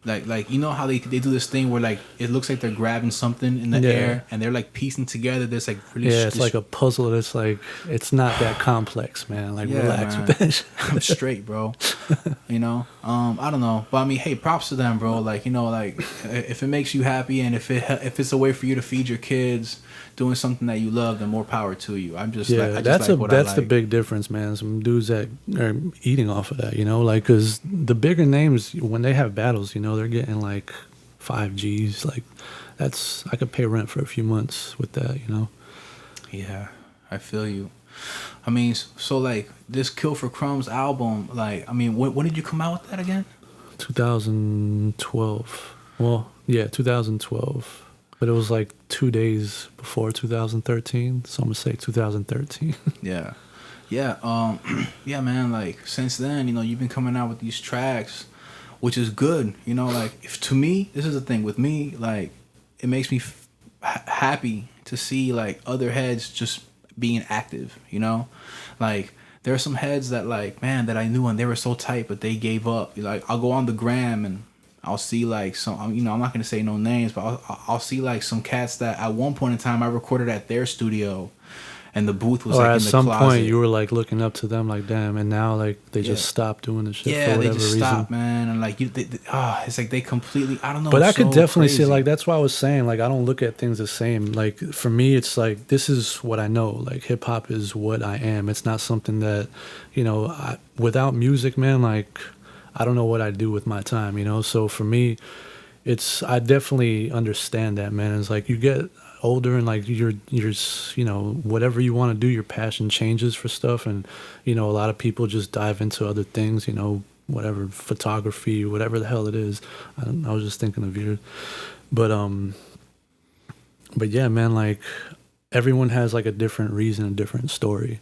how they do this thing where like it looks like they're grabbing something in the air and they're like piecing together this like really it's like a puzzle. It's like, it's not that complex, man. Like, relax man. with that shit. I'm straight, bro. I don't know, but I mean, hey, props to them, bro. Like, like if it makes you happy and if it's a way for you to feed your kids doing something that you love, then more power to you. I'm just that's the big difference, man. Some dudes that are eating off of that, like, because the bigger names, when they have battles, they're getting like 5 G's. Like, I could pay rent for a few months with that, Yeah, I feel you. I mean, so like this Kill for Crumbs album, like, I mean, when did you come out with that again? 2012. Well, yeah, 2012. But it was like 2 days before 2013, so I'm gonna say 2013. Yeah. Yeah, man, like since then, you've been coming out with these tracks, which is good, like to me, this is the thing with me, like it makes me happy to see like other heads just being active, like there are some heads that like, man, that I knew and they were so tight, but they gave up. Like I'll go on the gram and I'll see like some, I'm not going to say no names, but I'll see like some cats that at one point in time I recorded at their studio and the booth was like in the closet. Or at some point you were like looking up to them like, damn, and now like they just stopped doing the shit for whatever reason. Yeah, they just stopped, man. And like, it's like they completely, I don't know. But I could definitely see, like, that's why I was saying, like, I don't look at things the same. Like, for me, it's like, this is what I know. Like, hip hop is what I am. It's not something that, without music, man, like, I don't know what I'd do with my time, So for me, I definitely understand that, man. It's like you get older and like you're whatever you want to do, your passion changes for stuff, and a lot of people just dive into other things, whatever, photography, whatever the hell it is. I was just thinking of you, but yeah, man, like everyone has like a different reason, a different story.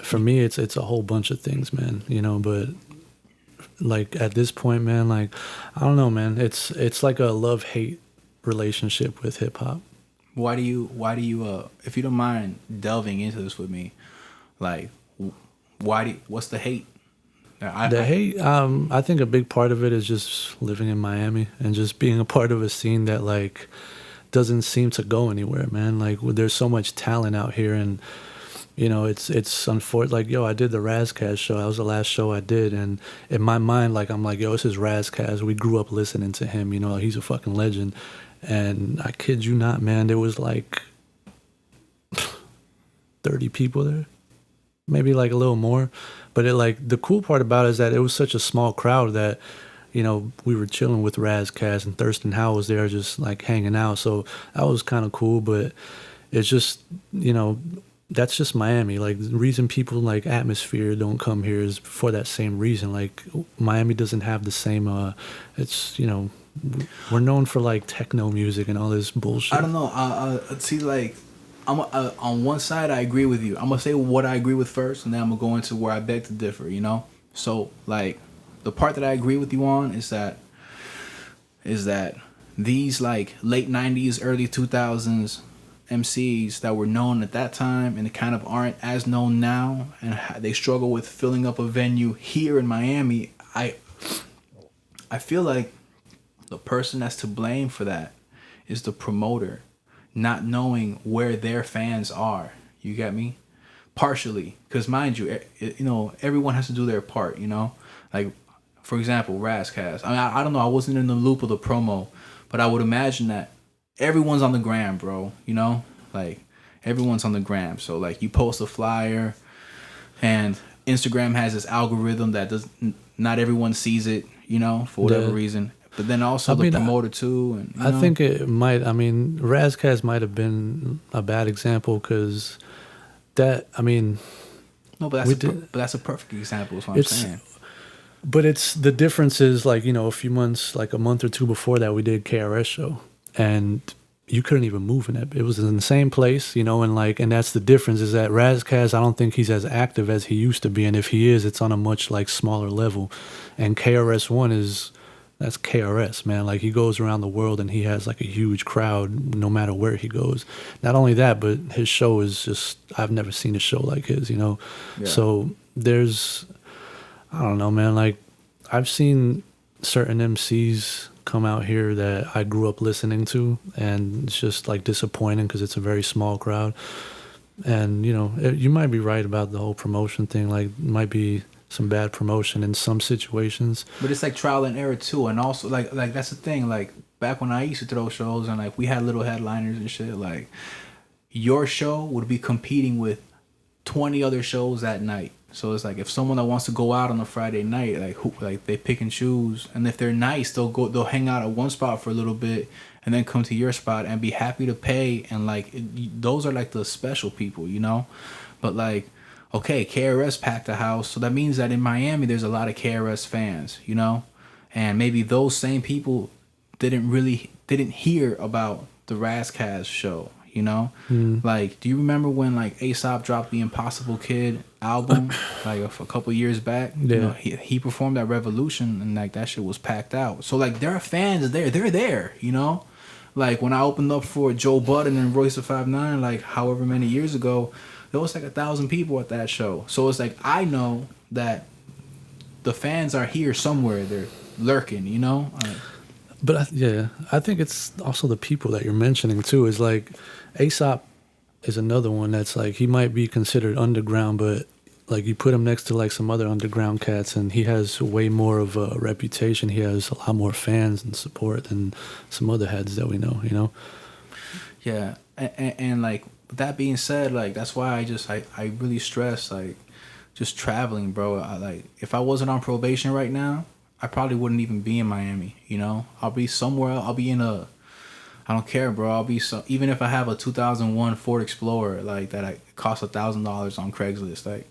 For me, it's a whole bunch of things, man, but like at this point, man, like I don't know, man, it's like a love-hate relationship with hip-hop. Why do you if you don't mind delving into this with me, like what's the hate? Hate, I think a big part of it is just living in Miami and just being a part of a scene that like doesn't seem to go anywhere, man. Like there's so much talent out here, and it's unfortunate. Like, yo, I did the Razkaz show. That was the last show I did, and in my mind, like, I'm like, yo, this is Razkaz. We grew up listening to him. He's a fucking legend. And I kid you not, man, there was like 30 people there, maybe like a little more. But the cool part about it is that it was such a small crowd that, we were chilling with Razkaz and Thurston Howell was there just like hanging out. So that was kind of cool, but it's just, that's just Miami. Like the reason people like Atmosphere don't come here is for that same reason. Like Miami doesn't have the same, we're known for like techno music and all this bullshit. I don't know. See, like, on one side, I agree with you. I'm gonna say what I agree with first, and then I'm gonna go into where I beg to differ. So like, the part that I agree with you on is that these like late '90s, early 2000s MCs that were known at that time and kind of aren't as known now, and they struggle with filling up a venue here in Miami. I feel like the person that's to blame for that is the promoter, not knowing where their fans are. You get me? Partially, because mind you, everyone has to do their part. Like, for example, Razkaz. I mean, I don't know. I wasn't in the loop of the promo, but I would imagine that everyone's on the gram, bro. Like everyone's on the gram. So like, you post a flyer, and Instagram has this algorithm that not everyone sees it. For whatever reason. But then also the promoter too. And I think it might. I mean, Razkaz might have been a bad example because that. I mean, no, but that's a perfect example. Is what I'm saying. But it's the difference is like a few months, like a month or two before that, we did KRS show, and you couldn't even move in it. It was in the same place, and that's the difference is that Razkaz, I don't think he's as active as he used to be, and if he is, it's on a much like smaller level, and KRS-One that's KRS, man. Like he goes around the world and he has like a huge crowd no matter where he goes. Not only that, but his show is just, I've never seen a show like his, Yeah. So there's, I don't know, man. Like I've seen certain MCs come out here that I grew up listening to, and it's just like disappointing because it's a very small crowd. And, you might be right about the whole promotion thing. Like it might be some bad promotion in some situations, but it's like trial and error too. And also like that's the thing, like back when I used to throw shows and like we had little headliners and shit, like your show would be competing with 20 other shows that night. So it's like if someone that wants to go out on a Friday night, like they pick and choose, and if they're nice, they'll hang out at one spot for a little bit and then come to your spot and be happy to pay. And like those are like the special people, But like, okay, KRS packed a house, so that means that in Miami there's a lot of KRS fans, and maybe those same people didn't hear about the Razkaz show, Like, do you remember when like a.k.a. dropped the Impossible Kid album like a couple years back? Yeah. He performed at Revolution, and like that shit was packed out. So like there are fans there, they're there, Like when I opened up for Joe Budden and Royce the 5'9", like however many years ago, there was like 1,000 people at that show. So it's like I know that the fans are here somewhere. They're lurking, But I think it's also the people that you're mentioning too. Is like A$AP is another one that's like he might be considered underground, but like you put him next to like some other underground cats, and he has way more of a reputation. He has a lot more fans and support than some other heads that we know. Yeah, and like that being said, like that's why I really stress like just traveling, bro. Like if I wasn't on probation right now, I probably wouldn't even be in Miami. I'll be somewhere. I'll be in I don't care, bro. I'll be even if I have a 2001 Ford Explorer like that, costs $1,000 on Craigslist. Like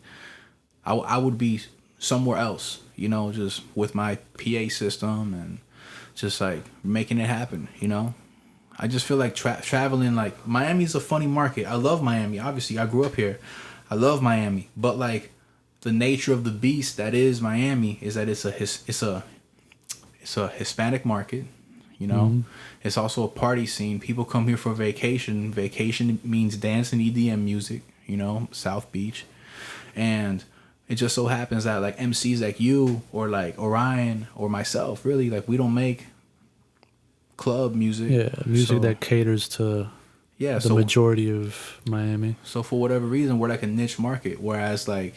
I would be somewhere else, just with my PA system and just like making it happen, I just feel like traveling, like Miami's a funny market. I love Miami. Obviously, I grew up here. I love Miami, but like the nature of the beast that is Miami is that it's a Hispanic market. Mm-hmm. It's also a party scene. People come here for vacation. Vacation means dance and EDM music. South Beach, and it just so happens that like MCs like you or like Orion or myself, really, like we don't make club music. Yeah, music So, that caters to yeah, the majority of Miami. So for whatever reason, we're like a niche market. Whereas like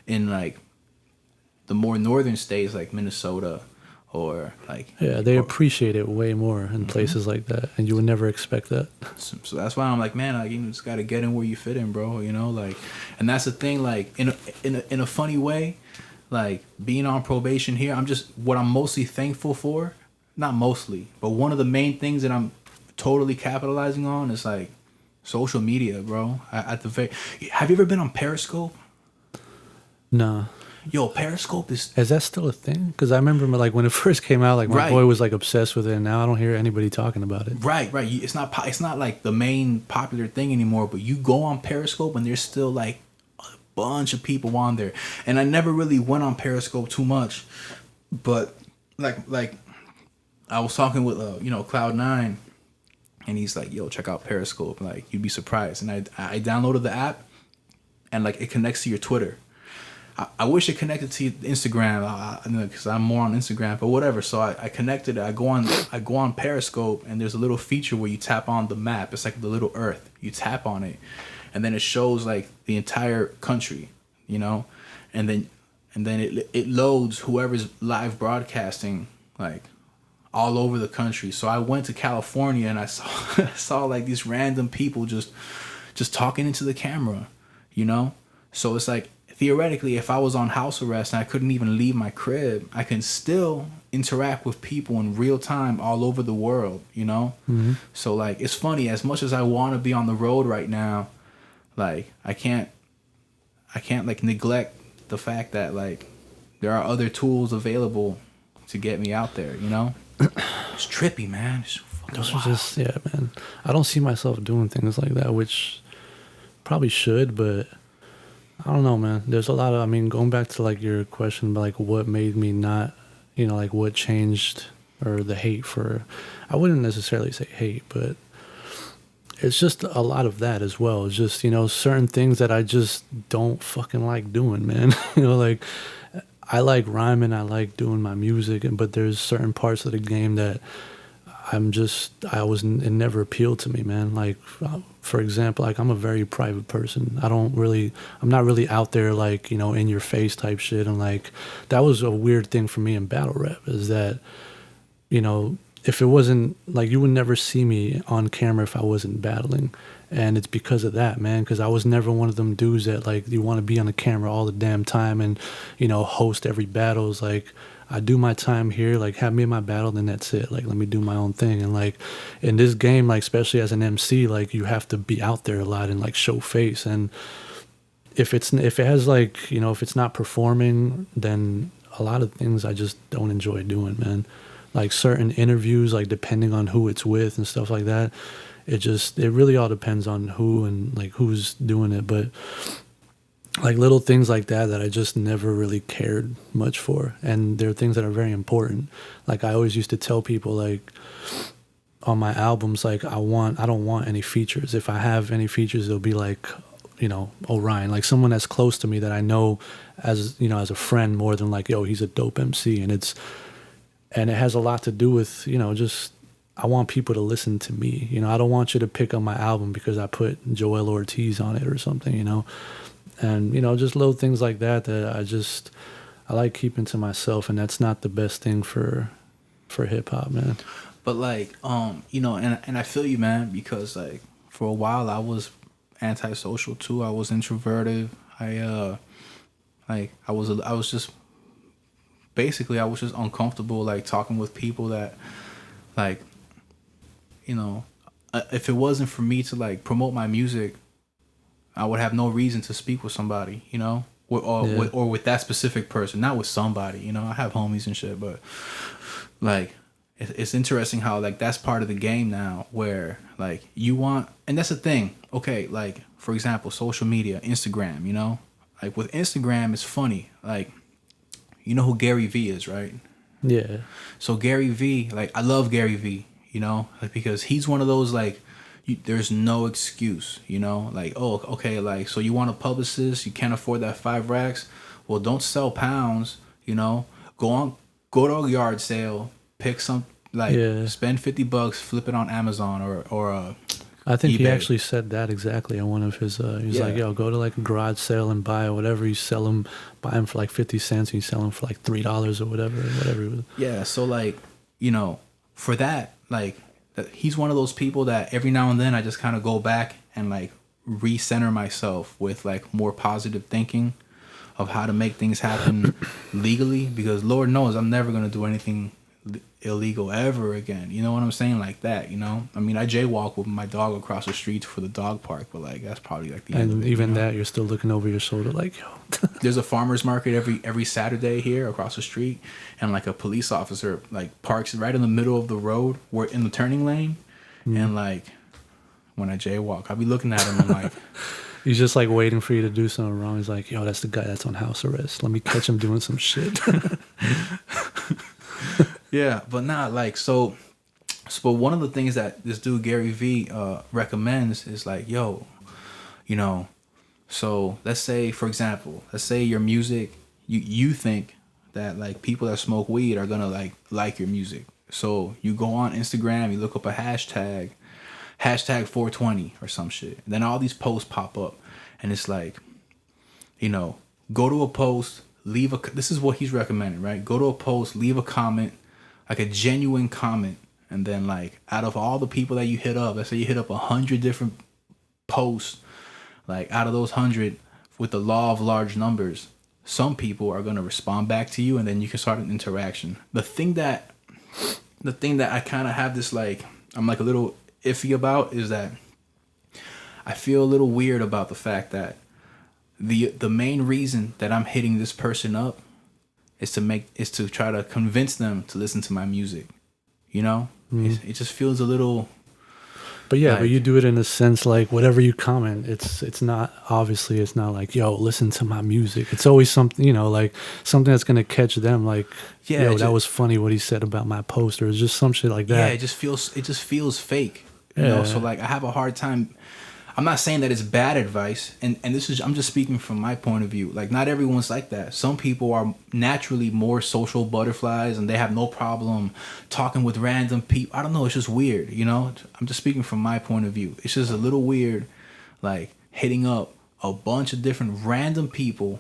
in like the more northern states like Minnesota or like Yeah, they appreciate it way more in places like that, and you would never expect that. so that's why I'm like, man, like you just gotta get in where you fit in, bro. You know, like, and that's the thing. Like in a funny way, like being on probation here, what I'm mostly thankful for. Not mostly, but one of the main things that I'm totally capitalizing on is like social media, bro. Have you ever been on Periscope? Nah. Yo, Periscope is Is that still a thing? Because I remember like when it first came out, like my Right. boy was like obsessed with it, and now I don't hear anybody talking about it. right. It's not like the main popular thing anymore. But you go on Periscope and there's still like a bunch of people on there. And I never really went on Periscope too much, but like I was talking with Cloud9, and he's like, "Yo, check out Periscope. Like you'd be surprised." And I downloaded the app, and like it connects to your Twitter. I wish it connected to Instagram because I'm more on Instagram, but whatever. So I connected it. I go on Periscope, and there's a little feature where you tap on the map. It's like the little Earth. You tap on it, and then it shows like the entire country, and then it loads whoever's live broadcasting like all over the country. So I went to California, and I saw like these random people just talking into the camera, So it's like, theoretically, if I was on house arrest and I couldn't even leave my crib, I can still interact with people in real time all over the world, Mm-hmm. So like, it's funny, as much as I want to be on the road right now, like I can't like neglect the fact that like there are other tools available to get me out there, It's trippy, man. It's fucking Those wild. are just, yeah, man. I don't see myself doing things like that, which probably should, but I don't know, man. There's a lot of, going back to like your question about like what made me not, like what changed or the hate for, I wouldn't necessarily say hate, but it's just a lot of that as well. It's just, certain things that I just don't fucking like doing, man. Like I like rhyming, I like doing my music, but there's certain parts of the game that it never appealed to me, man. Like, for example, like I'm a very private person. I'm not really out there like, in your face type shit. And like, that was a weird thing for me in battle rap is that, if it wasn't like, you would never see me on camera if I wasn't battling. And it's because of that, man, because I was never one of them dudes that like, you want to be on the camera all the damn time and, host every battle. It's like, I do my time here, like have me in my battle, then that's it. Like let me do my own thing. And like in this game, like especially as an MC, like you have to be out there a lot and like show face. And if it has like, if it's not performing, then a lot of things I just don't enjoy doing, man. Like certain interviews, like depending on who it's with and stuff like that, it really all depends on who and like who's doing it. But like little things like that I just never really cared much for. And they're things that are very important. Like I always used to tell people like on my albums, like I don't want any features. If I have any features, it'll be like, Orion, like someone that's close to me that I know as, as a friend more than like, yo, he's a dope MC. And it has a lot to do with, just, I want people to listen to me. I don't want you to pick up my album because I put Joel Ortiz on it or something, And, just little things like that I like keeping to myself, and that's not the best thing for hip hop, man. But like, and I feel you, man, because like for a while I was antisocial too. I was introverted. I was just uncomfortable like talking with people that like, if it wasn't for me to like promote my music, I would have no reason to speak with somebody, or with that specific person, not with somebody, I have homies and shit, but like, it's interesting how like that's part of the game now where like and that's the thing. Okay. Like for example, social media, Instagram, like with Instagram, it's funny. Like, you know who Gary V is, right? Yeah. So Gary V, like I love Gary V, like because he's one of those like, there's no excuse, like, oh, okay, like, so you want a publicist, you can't afford that 5 racks, well, don't sell pounds, go to a yard sale, pick Like Yeah. spend $50, flip it on Amazon or I think he eBay. actually said that exactly on one of his. He's like, Yeah. "Yo, go to like a garage sale and buy whatever you sell them. Buy them for like 50 cents. And you sell them for like $3 or whatever." It was. Yeah, so like, you know, for that, like, he's one of those people that every now and then I just kind of go back and like recenter myself with like more positive thinking of how to make things happen legally, because Lord knows I'm never gonna do anything illegal ever again. You know what I'm saying? Like that, you know? I mean, I jaywalk with my dog across the street for the dog park, but like that's probably like the end of And it, even you know? that, you're still looking over your shoulder, like, "Yo." There's a farmer's market every Saturday here across the street, and like a police officer like parks right in the middle of the road, where in the turning lane, and like when I jaywalk, I'll be looking at him and like, He's just like waiting for you to do something wrong. He's like, "Yo, that's the guy that's on house arrest. Let me catch him doing some shit." yeah, but not like so. But one of the things that this dude Gary V recommends is like, yo, you know, so let's say, for example, let's say your music, you think that like people that smoke weed are gonna like your music. So you go on Instagram, you look up a hashtag 420 or some shit. Then all these posts pop up, and it's like, you know, go to a post, this is what he's recommending, right? Go to a post, leave a comment, like a genuine comment, and then like out of all the people that you hit up, let's say you hit up 100 different posts, like out of those 100, with the law of large numbers, some people are going to respond back to you, and then you can start an interaction. The thing that I kind of have this like, I'm like a little iffy about is that I feel a little weird about the fact that the main reason that I'm hitting this person up is to try to convince them to listen to my music. You know, it just feels a little. But yeah, Like- but you do it in a sense like whatever you comment, it's not, obviously it's not like, "Yo, listen to my music." It's always something, you know, like something that's gonna catch them, like, Yeah, "Yo, it that ju- was funny what he said about my post," or it's just some shit like that. Yeah, it just feels fake. You know, Yeah. so like I have a hard time. I'm not saying that it's bad advice, and this is, I'm just speaking from my point of view. Like, not everyone's like that. Some people are naturally more social butterflies, and they have no problem talking with random people. I don't know. It's just weird, you know. I'm just speaking from my point of view. It's just a little weird, like hitting up a bunch of different random people,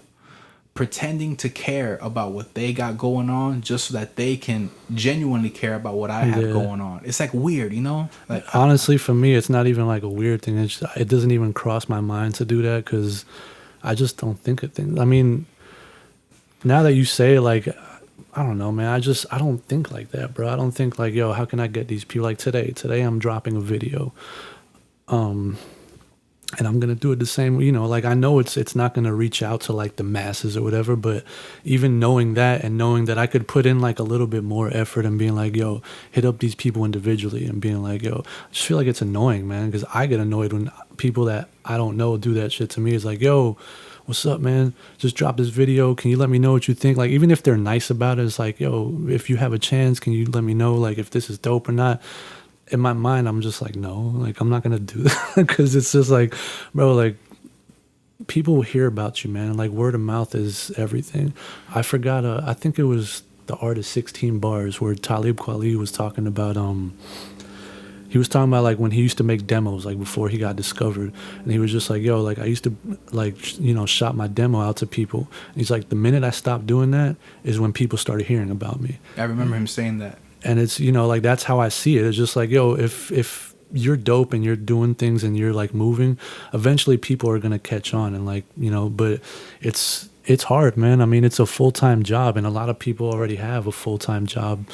pretending to care about what they got going on, just so that they can genuinely care about what I have Yeah. going on. It's like weird, you know. Like Honestly, for me, it's not even like a weird thing. It doesn't even cross my mind to do that because I just don't think of things. I mean, now that you say it, like, I don't know, man. I don't think like that, bro. I don't think like, "Yo, how can I get these people?" Like today I'm dropping a video, and I'm gonna do it the same. You know, like I know it's not gonna reach out to like the masses or whatever, but even knowing that and knowing that I could put in like a little bit more effort and being like, "Yo, hit up these people individually," and being like, "Yo," I just feel like it's annoying, man, because I get annoyed when people that I don't know do that shit to me. It's like, "Yo, what's up, man? Just drop this video. Can you let me know what you think?" Like, even if they're nice about it, it's like, "Yo, if you have a chance, can you let me know like if this is dope or not?" In my mind, I'm just like, no, like I'm not gonna do that because it's just like, bro, like people will hear about you, man. Like word of mouth is everything. I forgot. I think it was the artist 16 Bars where Talib Kweli was talking about. He was talking about like when he used to make demos, like before he got discovered, and he was just like, "Yo, like I used to like shot my demo out to people." And he's like, "The minute I stopped doing that is when people started hearing about me." I remember him saying that. And it's, like, that's how I see it. It's just like, yo, if you're dope and you're doing things and you're like moving, eventually people are going to catch on and like, but it's hard, man. I mean, it's a full-time job and a lot of people already have a full-time job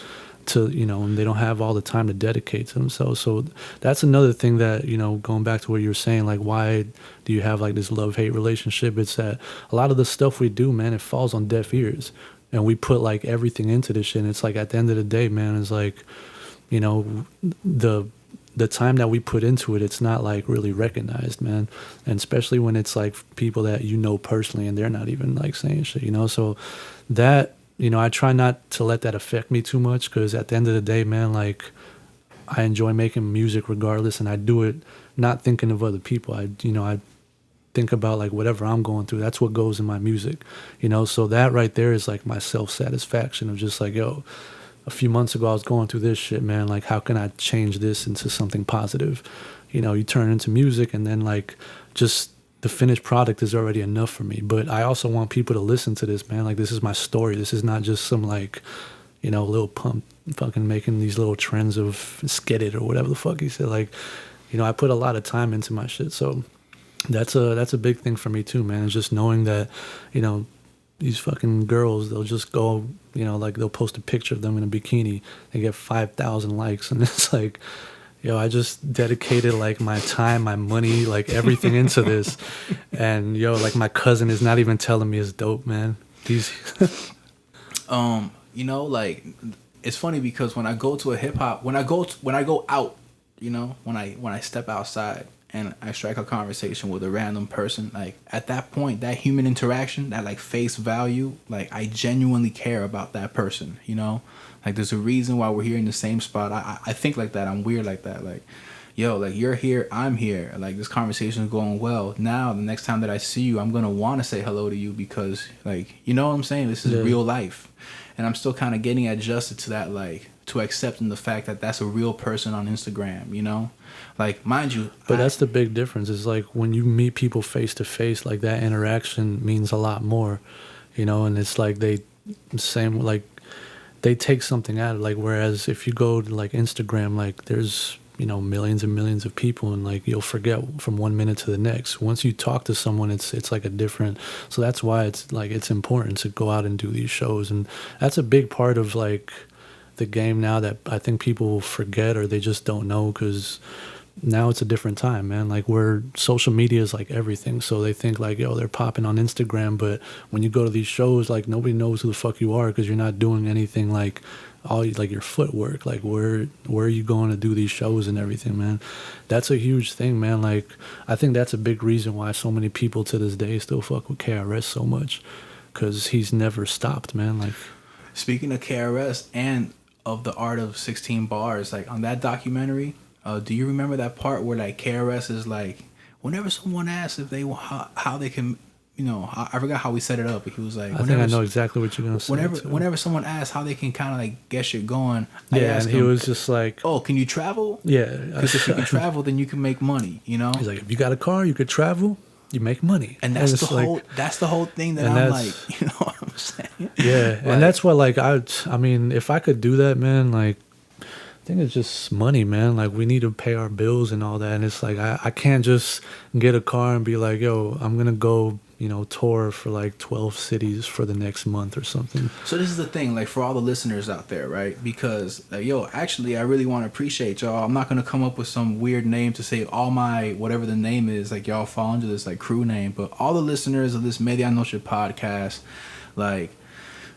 to, and they don't have all the time to dedicate to themselves. So that's another thing that, going back to what you were saying, like, why do you have like this love-hate relationship? It's that a lot of the stuff we do, man, it falls on deaf ears. And we put like everything into this shit. And it's like at the end of the day, man, it's like, the time that we put into it, it's not like really recognized, man. And especially when it's like people that personally and they're not even like saying shit, So that, I try not to let that affect me too much because at the end of the day, man, like I enjoy making music regardless, and I do it not thinking of other people. I think about like whatever I'm going through. That's what goes in my music, So that right there is like my self-satisfaction of just like, yo, a few months ago I was going through this shit, man. Like, how can I change this into something positive? You know, you turn it into music, and then like just the finished product is already enough for me. But I also want people to listen to this, man. Like, this is my story. This is not just some like, you know, little pump fucking making these little trends of skid it or whatever the fuck he said. Like, you know, I put a lot of time into my shit. So that's a big thing for me too, man. It's just knowing that, you know, these fucking girls, they'll just go, you know, like they'll post a picture of them in a bikini. They get 5,000 likes. And it's like, yo, I just dedicated like my time, my money, like everything into this. And yo, like my cousin is not even telling me it's dope, man. He's you know, like it's funny because when I go to a hip hop, when I go out, you know, when I step outside and I strike a conversation with a random person, like at that point, that human interaction, that like face value, like I genuinely care about that person, you know? Like there's a reason why we're here in the same spot. I think like that. I'm weird like that. Like, yo, like you're here, I'm here. Like this conversation is going well. Now the next time that I see you, I'm gonna want to say hello to you because like, you know what I'm saying? This is real life. And I'm still kind of getting adjusted to that, like to accepting the fact that that's a real person on Instagram, you know? Like, mind you. But that's the big difference is like when you meet people face to face, like that interaction means a lot more, you know? And it's like they take something out of like, whereas if you go to like Instagram, like there's, you know, millions and millions of people and like you'll forget from 1 minute to the next. Once you talk to someone, it's like a different, so that's why it's like it's important to go out and do these shows. And that's a big part of like the game now that I think people forget or they just don't know because now it's a different time, man. Like where social media is like everything. So they think like, yo, they're popping on Instagram, but when you go to these shows, like nobody knows who the fuck you are because you're not doing anything like all like your footwork. Like where are you going to do these shows and everything, man? That's a huge thing, man. Like I think that's a big reason why so many people to this day still fuck with KRS so much because he's never stopped, man. Like speaking of KRS and of the art of 16 bars, like on that documentary, do you remember that part where like KRS is like, whenever someone asks if they how they can, you know, I forgot how we set it up, but he was like, I think I know exactly what you're gonna say. Whenever someone asks how they can kind of like get shit going, yeah, and he was just like, oh, can you travel? Yeah, because if you can travel, then you can make money. You know, he's like, if you got a car, you could travel, you make money, and that's the whole thing that I'm like, you know what I'm saying? Yeah, like, and that's what like I mean, if I could do that, man, like. I think it's just money, man. Like we need to pay our bills and all that, and it's like I can't just get a car and be like, yo, I'm gonna go, you know, tour for like 12 cities for the next month or something. So this is the thing, like for all the listeners out there, right? Because yo, actually I really want to appreciate y'all. I'm not gonna come up with some weird name to say all my whatever the name is, like y'all fall under this like crew name, but all the listeners of this Noche podcast, like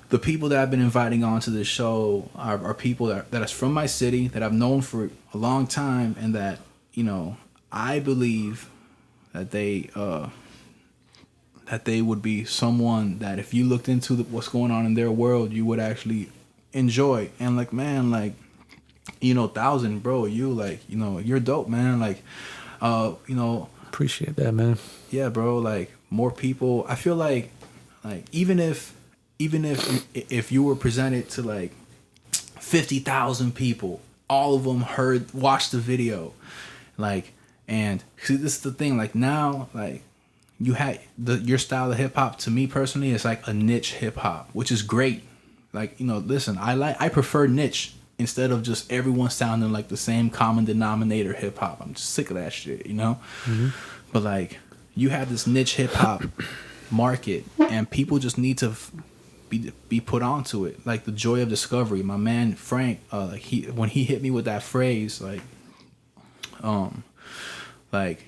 the people that I've been inviting onto this show are people that is from my city, that I've known for a long time, and that, you know, I believe that they would be someone that if you looked into what's going on in their world, you would actually enjoy. And like, man, like, you know, 1,000, bro, you like, you know, you're dope, man. Like, you know, appreciate that, man. Yeah, bro. Like more people. I feel like even if you were presented to like 50,000 people, all of them watched the video, like, and see, this is the thing, like now, like you had your style of hip hop, to me personally, is like a niche hip hop, which is great. Like, you know, listen, I prefer niche instead of just everyone sounding like the same common denominator hip hop. I'm just sick of that shit, you know? Mm-hmm. But like, you have this niche hip hop market, and people just need to be put onto it. Like the joy of discovery. My man Frank, when he hit me with that phrase, like,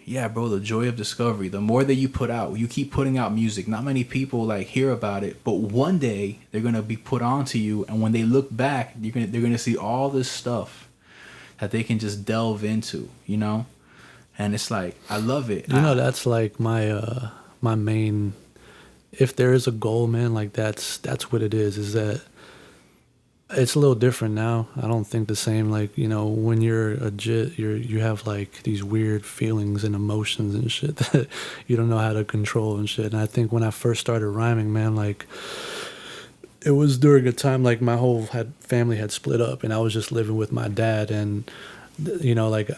yeah, bro, the joy of discovery. The more that you put out, you keep putting out music. Not many people like hear about it, but one day they're gonna be put onto you, and when they look back, they're gonna see all this stuff that they can just delve into, you know. And it's like, I love it. You know, that's like my my main. If there is a goal, man, like that's what it is that it's a little different now. I don't think the same, like, you know, when you're a jit, you have like these weird feelings and emotions and shit that you don't know how to control and shit. And I think when I first started rhyming, man, like it was during a time like my whole family had split up, and I was just living with my dad, and you know, like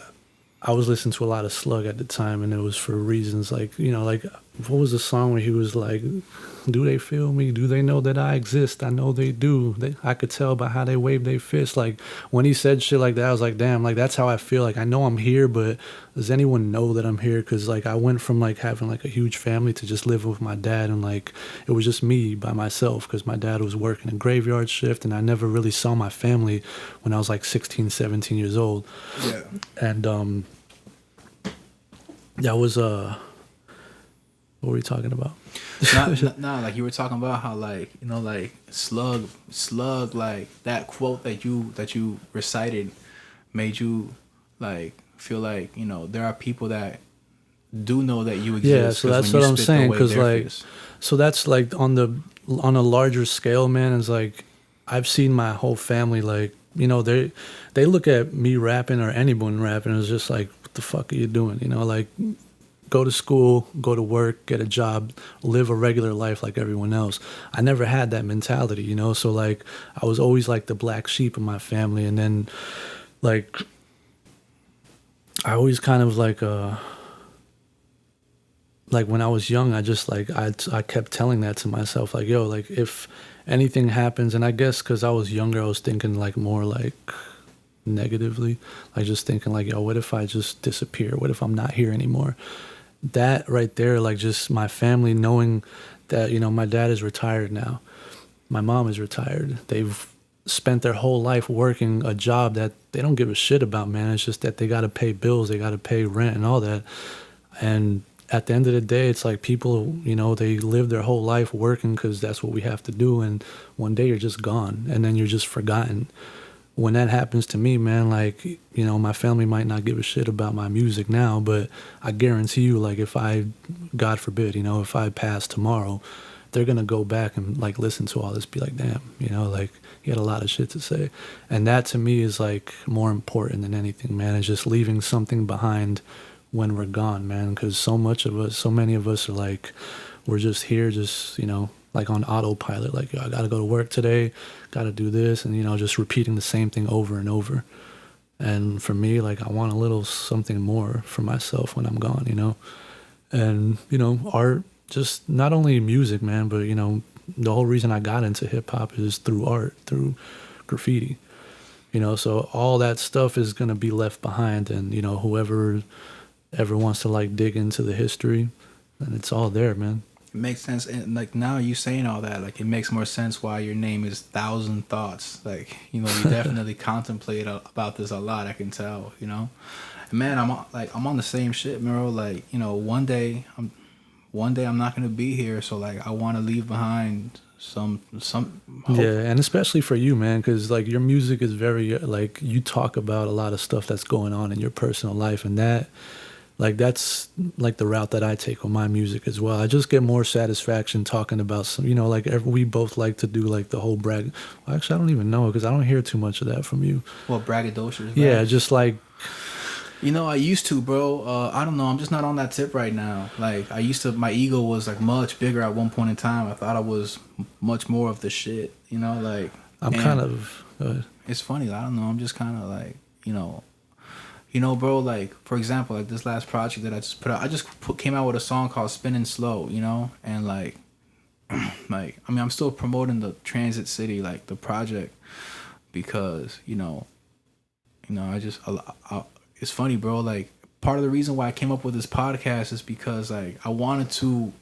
I was listening to a lot of Slug at the time, and it was for reasons like, you know, like what was the song where he was like, "Do they feel me? Do they know that I exist? I know they do. I could tell by how they wave their fists." Like when he said shit like that, I was like, damn, like that's how I feel. Like I know I'm here, but does anyone know that I'm here? Because like I went from like having like a huge family to just living with my dad, and like it was just me by myself because my dad was working a graveyard shift, and I never really saw my family when I was like 16, 17 years old. Yeah. And that was what were we talking about? No, like you were talking about how like, you know, like slug, like that quote that you recited made you like feel like, you know, there are people that do know that you exist. Yeah, so that's what I'm saying, because like, so that's like on a larger scale, man. It's like I've seen my whole family, like, you know, they look at me rapping or anyone rapping, and it's just like, what the fuck are you doing? You know, like, go to school, go to work, get a job, live a regular life like everyone else. I never had that mentality, you know? So, like, I was always, like, the black sheep of my family. And then, like, I always kind of, like when I was young, I just, like, I kept telling that to myself, like, yo, like, if anything happens, and I guess because I was younger, I was thinking, like, more, like, negatively, like, just thinking, like, yo, what if I just disappear? What if I'm not here anymore? That right there, like, just my family knowing that, you know, my dad is retired now. My mom is retired. They've spent their whole life working a job that they don't give a shit about, man. It's just that they got to pay bills, they got to pay rent and all that. And at the end of the day, it's like people, you know, they live their whole life working because that's what we have to do. And one day you're just gone, and then you're just forgotten. When that happens to me, man, like, you know, my family might not give a shit about my music now, but I guarantee you, like, if I, God forbid, you know, if I pass tomorrow, they're going to go back and, like, listen to all this, be like, damn, you know, like, he had a lot of shit to say. And that, to me, is, like, more important than anything, man. It's just leaving something behind when we're gone, man, because so many of us are, like, we're just here, just, you know, like on autopilot, like, yo, I gotta go to work today, gotta do this, and, you know, just repeating the same thing over and over. And for me, like, I want a little something more for myself when I'm gone, you know. And, you know, art, just not only music, man, but, you know, the whole reason I got into hip-hop is through art, through graffiti, you know. So all that stuff is gonna be left behind, and, you know, whoever ever wants to, like, dig into the history, and it's all there, man. It makes sense, and like now you saying all that, like, it makes more sense why your name is Thousand Thoughts. Like, you know, you definitely contemplate about this a lot. I can tell, you know. And man, I'm on the same shit, bro. Like, you know, one day I'm not gonna be here, so like I want to leave behind some hope. Yeah, and especially for you, man, because like your music is very, like, you talk about a lot of stuff that's going on in your personal life, and that, like, that's like the route that I take on my music as well. I just get more satisfaction talking about some, you know, like, we both like to do like the whole brag. Well, actually, I don't even know, because I don't hear too much of that from you. Well, braggadocious. Yeah, just like, you know, I used to, bro. I don't know. I'm just not on that tip right now. Like, I used to, my ego was like much bigger at one point in time. I thought I was much more of the shit, you know, like. I'm kind of. It's funny. I don't know. I'm just kind of like, you know, bro, like, for example, like this last project that I just put out, I just came out with a song called Spinning Slow, you know, and like, I mean, I'm still promoting the Transit City, like the project, because, you know, it's funny, bro, like, part of the reason why I came up with this podcast is because, like, I wanted to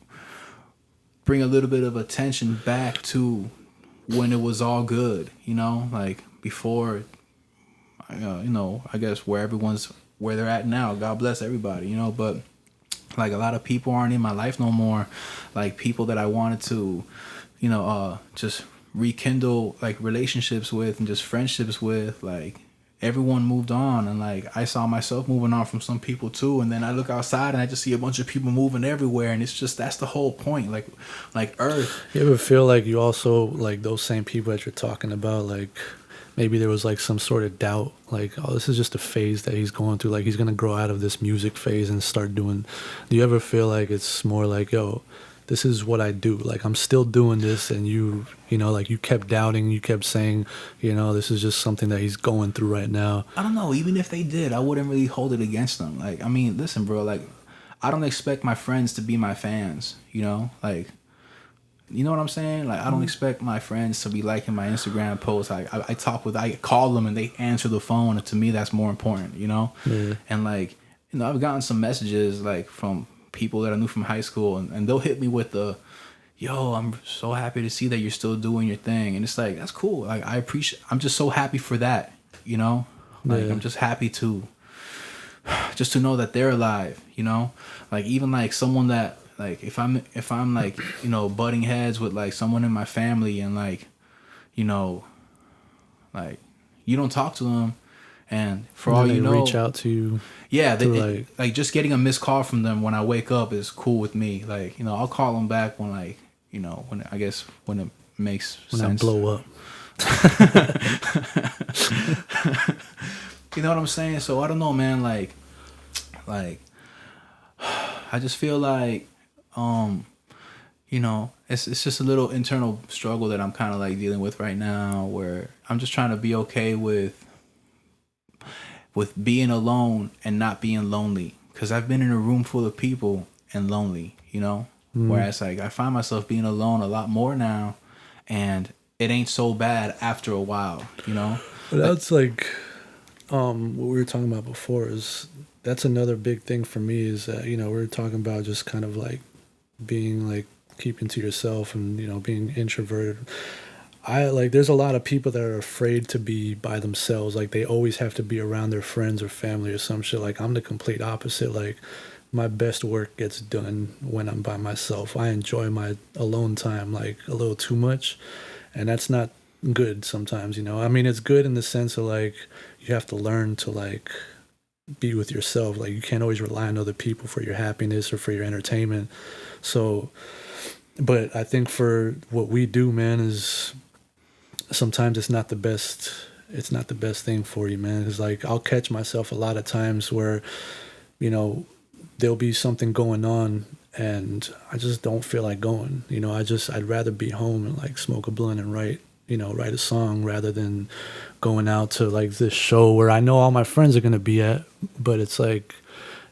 bring a little bit of attention back to when it was all good, you know, like, before, you know, I guess where they're at now. God bless everybody, you know, but like a lot of people aren't in my life no more. Like people that I wanted to, you know, just rekindle like relationships with and just friendships with, like everyone moved on, and like I saw myself moving on from some people too. And then I look outside and I just see a bunch of people moving everywhere, and it's just, that's the whole point. Like Earth. You ever feel like you also, like, those same people that you're talking about, like, maybe there was like some sort of doubt, like, oh, this is just a phase that he's going through, like he's gonna grow out of this music phase and start doing. Do you ever feel like it's more like, yo, this is what I do. Like, I'm still doing this, and you know, like, you kept doubting, you kept saying, you know, this is just something that he's going through right now. I don't know. Even if they did, I wouldn't really hold it against them. Like, I mean, listen, bro. Like, I don't expect my friends to be my fans. You know, like, you know what I'm saying? Like, I don't expect my friends to be liking my Instagram posts. I call them and they answer the phone. And to me, that's more important. You know, and like, you know, I've gotten some messages like from people that I knew from high school, and they'll hit me with the, yo, I'm so happy to see that you're still doing your thing. And it's like, that's cool. Like, I'm just so happy for that, you know? Like, I'm just happy to know that they're alive, you know? Like, even like someone that, like, if I'm like, you know, butting heads with like someone in my family, and like, you know, like, you don't talk to them, and for all you know, reach out to you. Yeah, like just getting a missed call from them when I wake up is cool with me. Like, you know, I'll call them back when, like, you know, when it makes sense. When I blow up. You know what I'm saying? So I don't know, man. Like I just feel like, you know, it's just a little internal struggle that I'm kind of like dealing with right now, where I'm just trying to be okay with being alone and not being lonely, because I've been in a room full of people and lonely, you know. Whereas like I find myself being alone a lot more now, and it ain't so bad after a while, you know. But that's like what we were talking about before, is that's another big thing for me, is that, you know, we were talking about just kind of like being like keeping to yourself and, you know, being introverted. I like, there's a lot of people that are afraid to be by themselves. Like, they always have to be around their friends or family or some shit. Like, I'm the complete opposite. Like, my best work gets done when I'm by myself. I enjoy my alone time like a little too much, and that's not good sometimes, you know. I mean, it's good in the sense of like, you have to learn to like be with yourself. Like, you can't always rely on other people for your happiness or for your entertainment. So, but I think for what we do, man, is sometimes it's not the best thing for you, man. It's like, I'll catch myself a lot of times where, you know, there'll be something going on and I just don't feel like going, you know. I'd rather be home and like smoke a blunt and write a song, rather than going out to like this show where I know all my friends are going to be at. But it's like,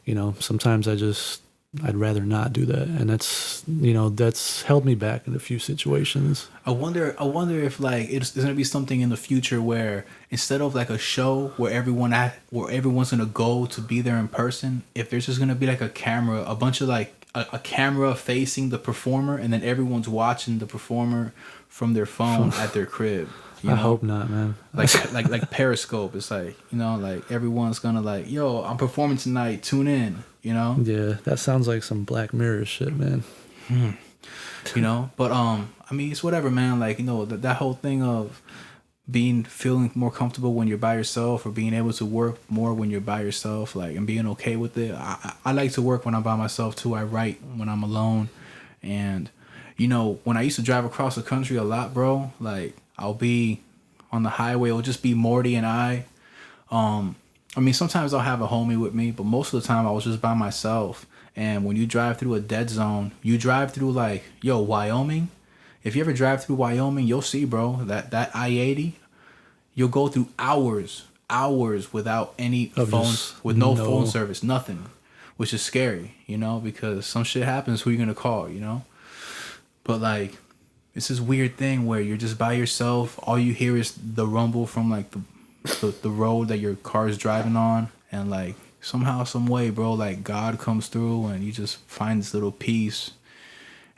you know, sometimes I'd rather not do that, and that's, you know, that's held me back in a few situations. I wonder if like there's gonna be something in the future where instead of like a show where everyone's gonna go to be there in person, if there's just gonna be like a camera, a bunch of like a camera facing the performer, and then everyone's watching the performer from their phone at their crib. You know? I hope not, man. Like Periscope. It's like, you know, like everyone's gonna like, yo, I'm performing tonight, tune in, you know? Yeah, that sounds like some Black Mirror shit, man. You know, but I mean, it's whatever, man. Like, you know, that whole thing of feeling more comfortable when you're by yourself, or being able to work more when you're by yourself, like, and being okay with it. I like to work when I'm by myself too. I write when I'm alone. And, you know, when I used to drive across the country a lot, bro, like, I'll be on the highway, it'll just be Morty and I. I mean, sometimes I'll have a homie with me, but most of the time I was just by myself. And when you drive through a dead zone, you drive through like, yo, Wyoming. If you ever drive through Wyoming, you'll see, bro, that I-80, you'll go through hours without any phones, with no phone service, nothing, which is scary, you know, because some shit happens, who you gonna call, you know? But like, it's this weird thing where you're just by yourself. All you hear is the rumble from like the road that your car is driving on, and like somehow, some way, bro, like God comes through and you just find this little peace.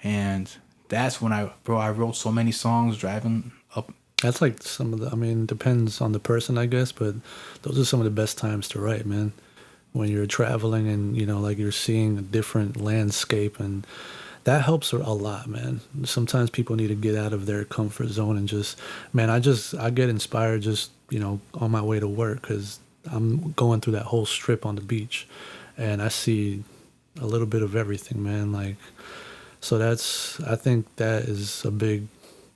And that's when I wrote so many songs driving up. That's like some of the, I mean, depends on the person, I guess, but those are some of the best times to write, man. When you're traveling and, you know, like you're seeing a different landscape, and that helps a lot, man. Sometimes people need to get out of their comfort zone and just, man, I get inspired just, you know, on my way to work, because I'm going through that whole strip on the beach and I see a little bit of everything, man. Like, so I think that is a big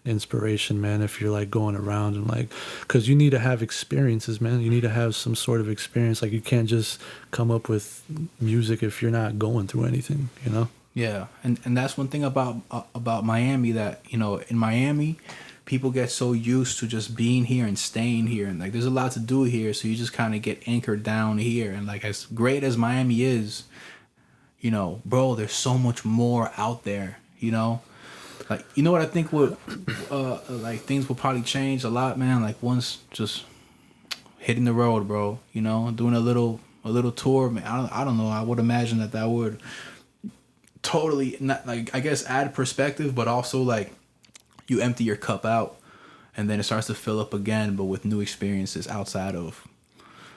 inspiration, man, if you're like going around and like, because you need to have experiences, man. You need to have some sort of experience. Like, you can't just come up with music if you're not going through anything, you know? Yeah, and that's one thing about Miami that, you know, in Miami, people get so used to just being here and staying here, and like there's a lot to do here, so you just kind of get anchored down here. And like as great as Miami is, you know, bro, there's so much more out there. You know, like you know what I think would like things will probably change a lot, man. Like once just hitting the road, bro. You know, doing a little tour, man. I don't know. I would imagine that would totally not like I guess add perspective, but also like you empty your cup out and then it starts to fill up again, but with new experiences outside of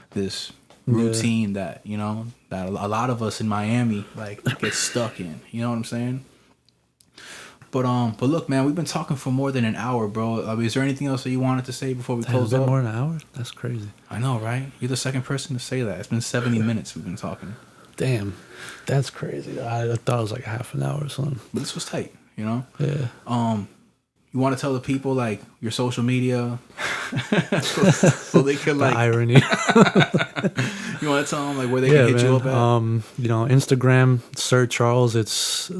this routine that, you know, that a lot of us in Miami like get stuck in. You know what I'm saying? But look, man, we've been talking for more than an hour, bro. I mean, is there anything else that you wanted to say before we close up? More than an hour? That's crazy. I know, right? You're the second person to say that. It's been 70 minutes we've been talking. Damn, that's crazy. I thought it was like half an hour or something. But this was tight, you know? Yeah. You want to tell the people like your social media so they can like the irony. You want to tell them like where they can hit you up at? You know, Instagram, Sir Charles. It's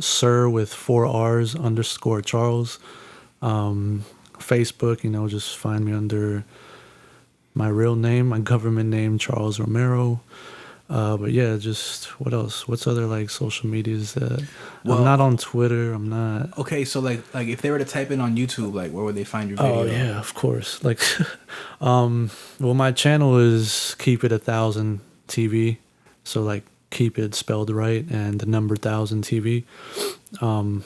Sir with 4 R's _ Charles. Facebook, you know, just find me under my real name, my government name, Charles Romero. But yeah, just what else? What's other like social medias that I'm not on Twitter. I'm not. Okay, so like if they were to type in on YouTube, like where would they find your video? Oh yeah, of course. Like, well, my channel is Keep It 1000 TV. So like keep it spelled right and the number 1000 TV.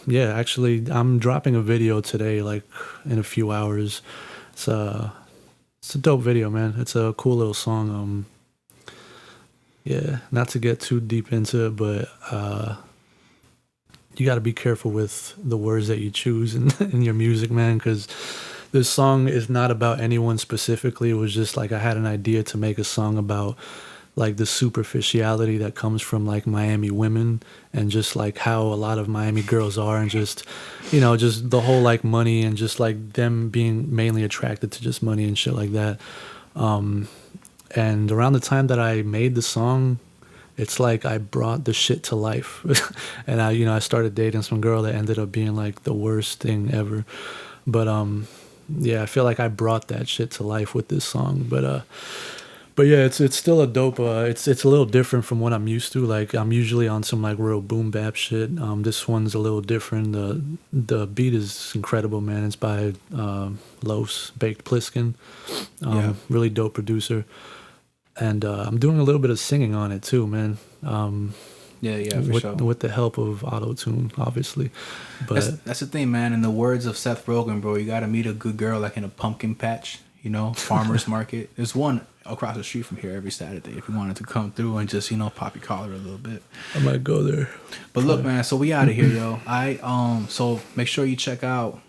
Yeah, actually, I'm dropping a video today, like in a few hours. It's a dope video, man. It's a cool little song. Yeah, not to get too deep into it, but you got to be careful with the words that you choose in your music, man, because this song is not about anyone specifically. It was just like I had an idea to make a song about like the superficiality that comes from like Miami women and just like how a lot of Miami girls are, and just, you know, just the whole like money and just like them being mainly attracted to just money and shit like that. And around the time that I made the song, it's like I brought the shit to life. And I started dating some girl that ended up being like the worst thing ever. But yeah, I feel like I brought that shit to life with this song. But yeah, it's still a dope. It's a little different from what I'm used to. Like I'm usually on some like real boom bap shit. This one's a little different. The beat is incredible, man. It's by Los Baked Pliskin. Really dope producer. And I'm doing a little bit of singing on it too, man. For sure. With the help of auto-tune, obviously. But that's the thing, man. In the words of Seth Rogen, bro, you got to meet a good girl like in a pumpkin patch, you know, farmer's market. There's one across the street from here every Saturday if you wanted to come through and just, you know, pop your collar a little bit. I might go there. But look, man, so we out of here, yo. So make sure you check out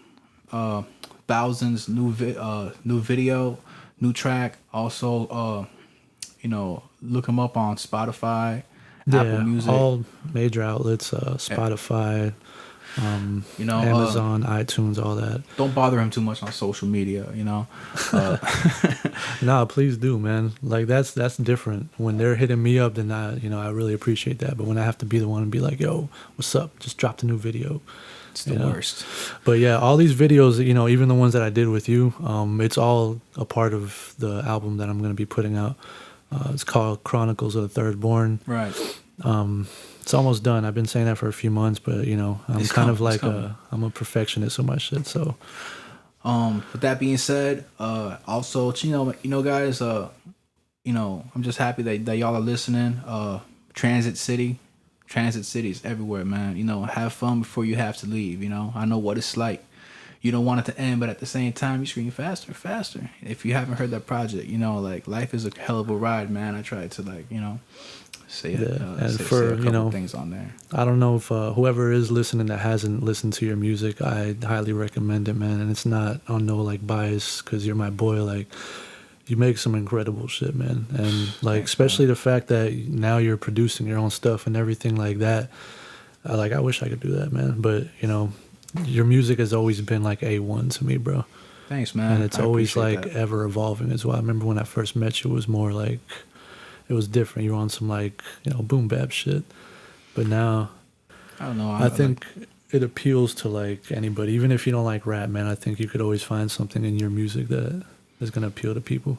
Thousand's new video, new track. Also, you know, look him up on Spotify, Apple Music, all major outlets, Spotify, you know, Amazon, iTunes, all that. Don't bother him too much on social media, you know. Nah, please do, man. Like that's different. When they're hitting me up, then I really appreciate that. But when I have to be the one and be like, "Yo, what's up? Just dropped a new video." It's the worst. But yeah, all these videos, you know, even the ones that I did with you, it's all a part of the album that I'm going to be putting out. It's called Chronicles of the Third Born. Right. It's almost done. I've been saying that for a few months, but you know, I'm a perfectionist with my shit. So, with that being said, also, you know, guys, you know, I'm just happy that y'all are listening. Transit City is everywhere, man. You know, have fun before you have to leave. You know, I know what it's like. You don't want it to end, but at the same time, you scream faster, faster. If you haven't heard that project, you know, like life is a hell of a ride, man. I tried to like, you know, say a couple things on there. I don't know if whoever is listening that hasn't listened to your music, I highly recommend it, man. And it's not on no like bias because you're my boy. Like you make some incredible shit, man. And like thanks, especially man. The fact that now you're producing your own stuff and everything like that. I wish I could do that, man. But you know. Your music has always been like A1 to me, bro. Thanks, man. And it's always like ever evolving as well. I remember when I first met you, it was more like, it was different. You were on some like, you know, boom bap shit. But now I don't know. I think it appeals to like anybody, even if you don't like rap, man. I think you could always find something in your music that is gonna appeal to people.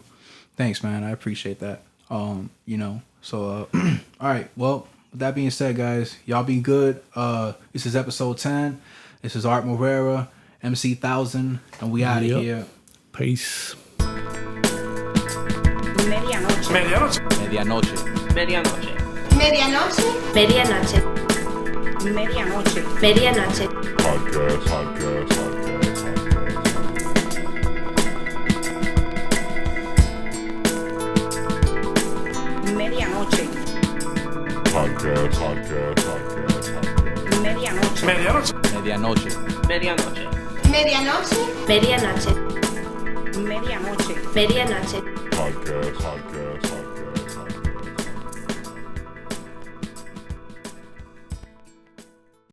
Thanks, man. I appreciate that. So all right. Well, with that being said, guys, y'all be good. This is episode 10. This is Art Morera, MC 1000, and we out of Yep. here. Peace. Medianoche. Medianoche. Medianoche. Medianoche. Medianoche. Medianoche. Medianoche. Podcast. Medianoche. Podcast. Medianoche. Medianoche. Medianoche. Medianoche. Medianoche. Medianoche. Medianoche. Podcast.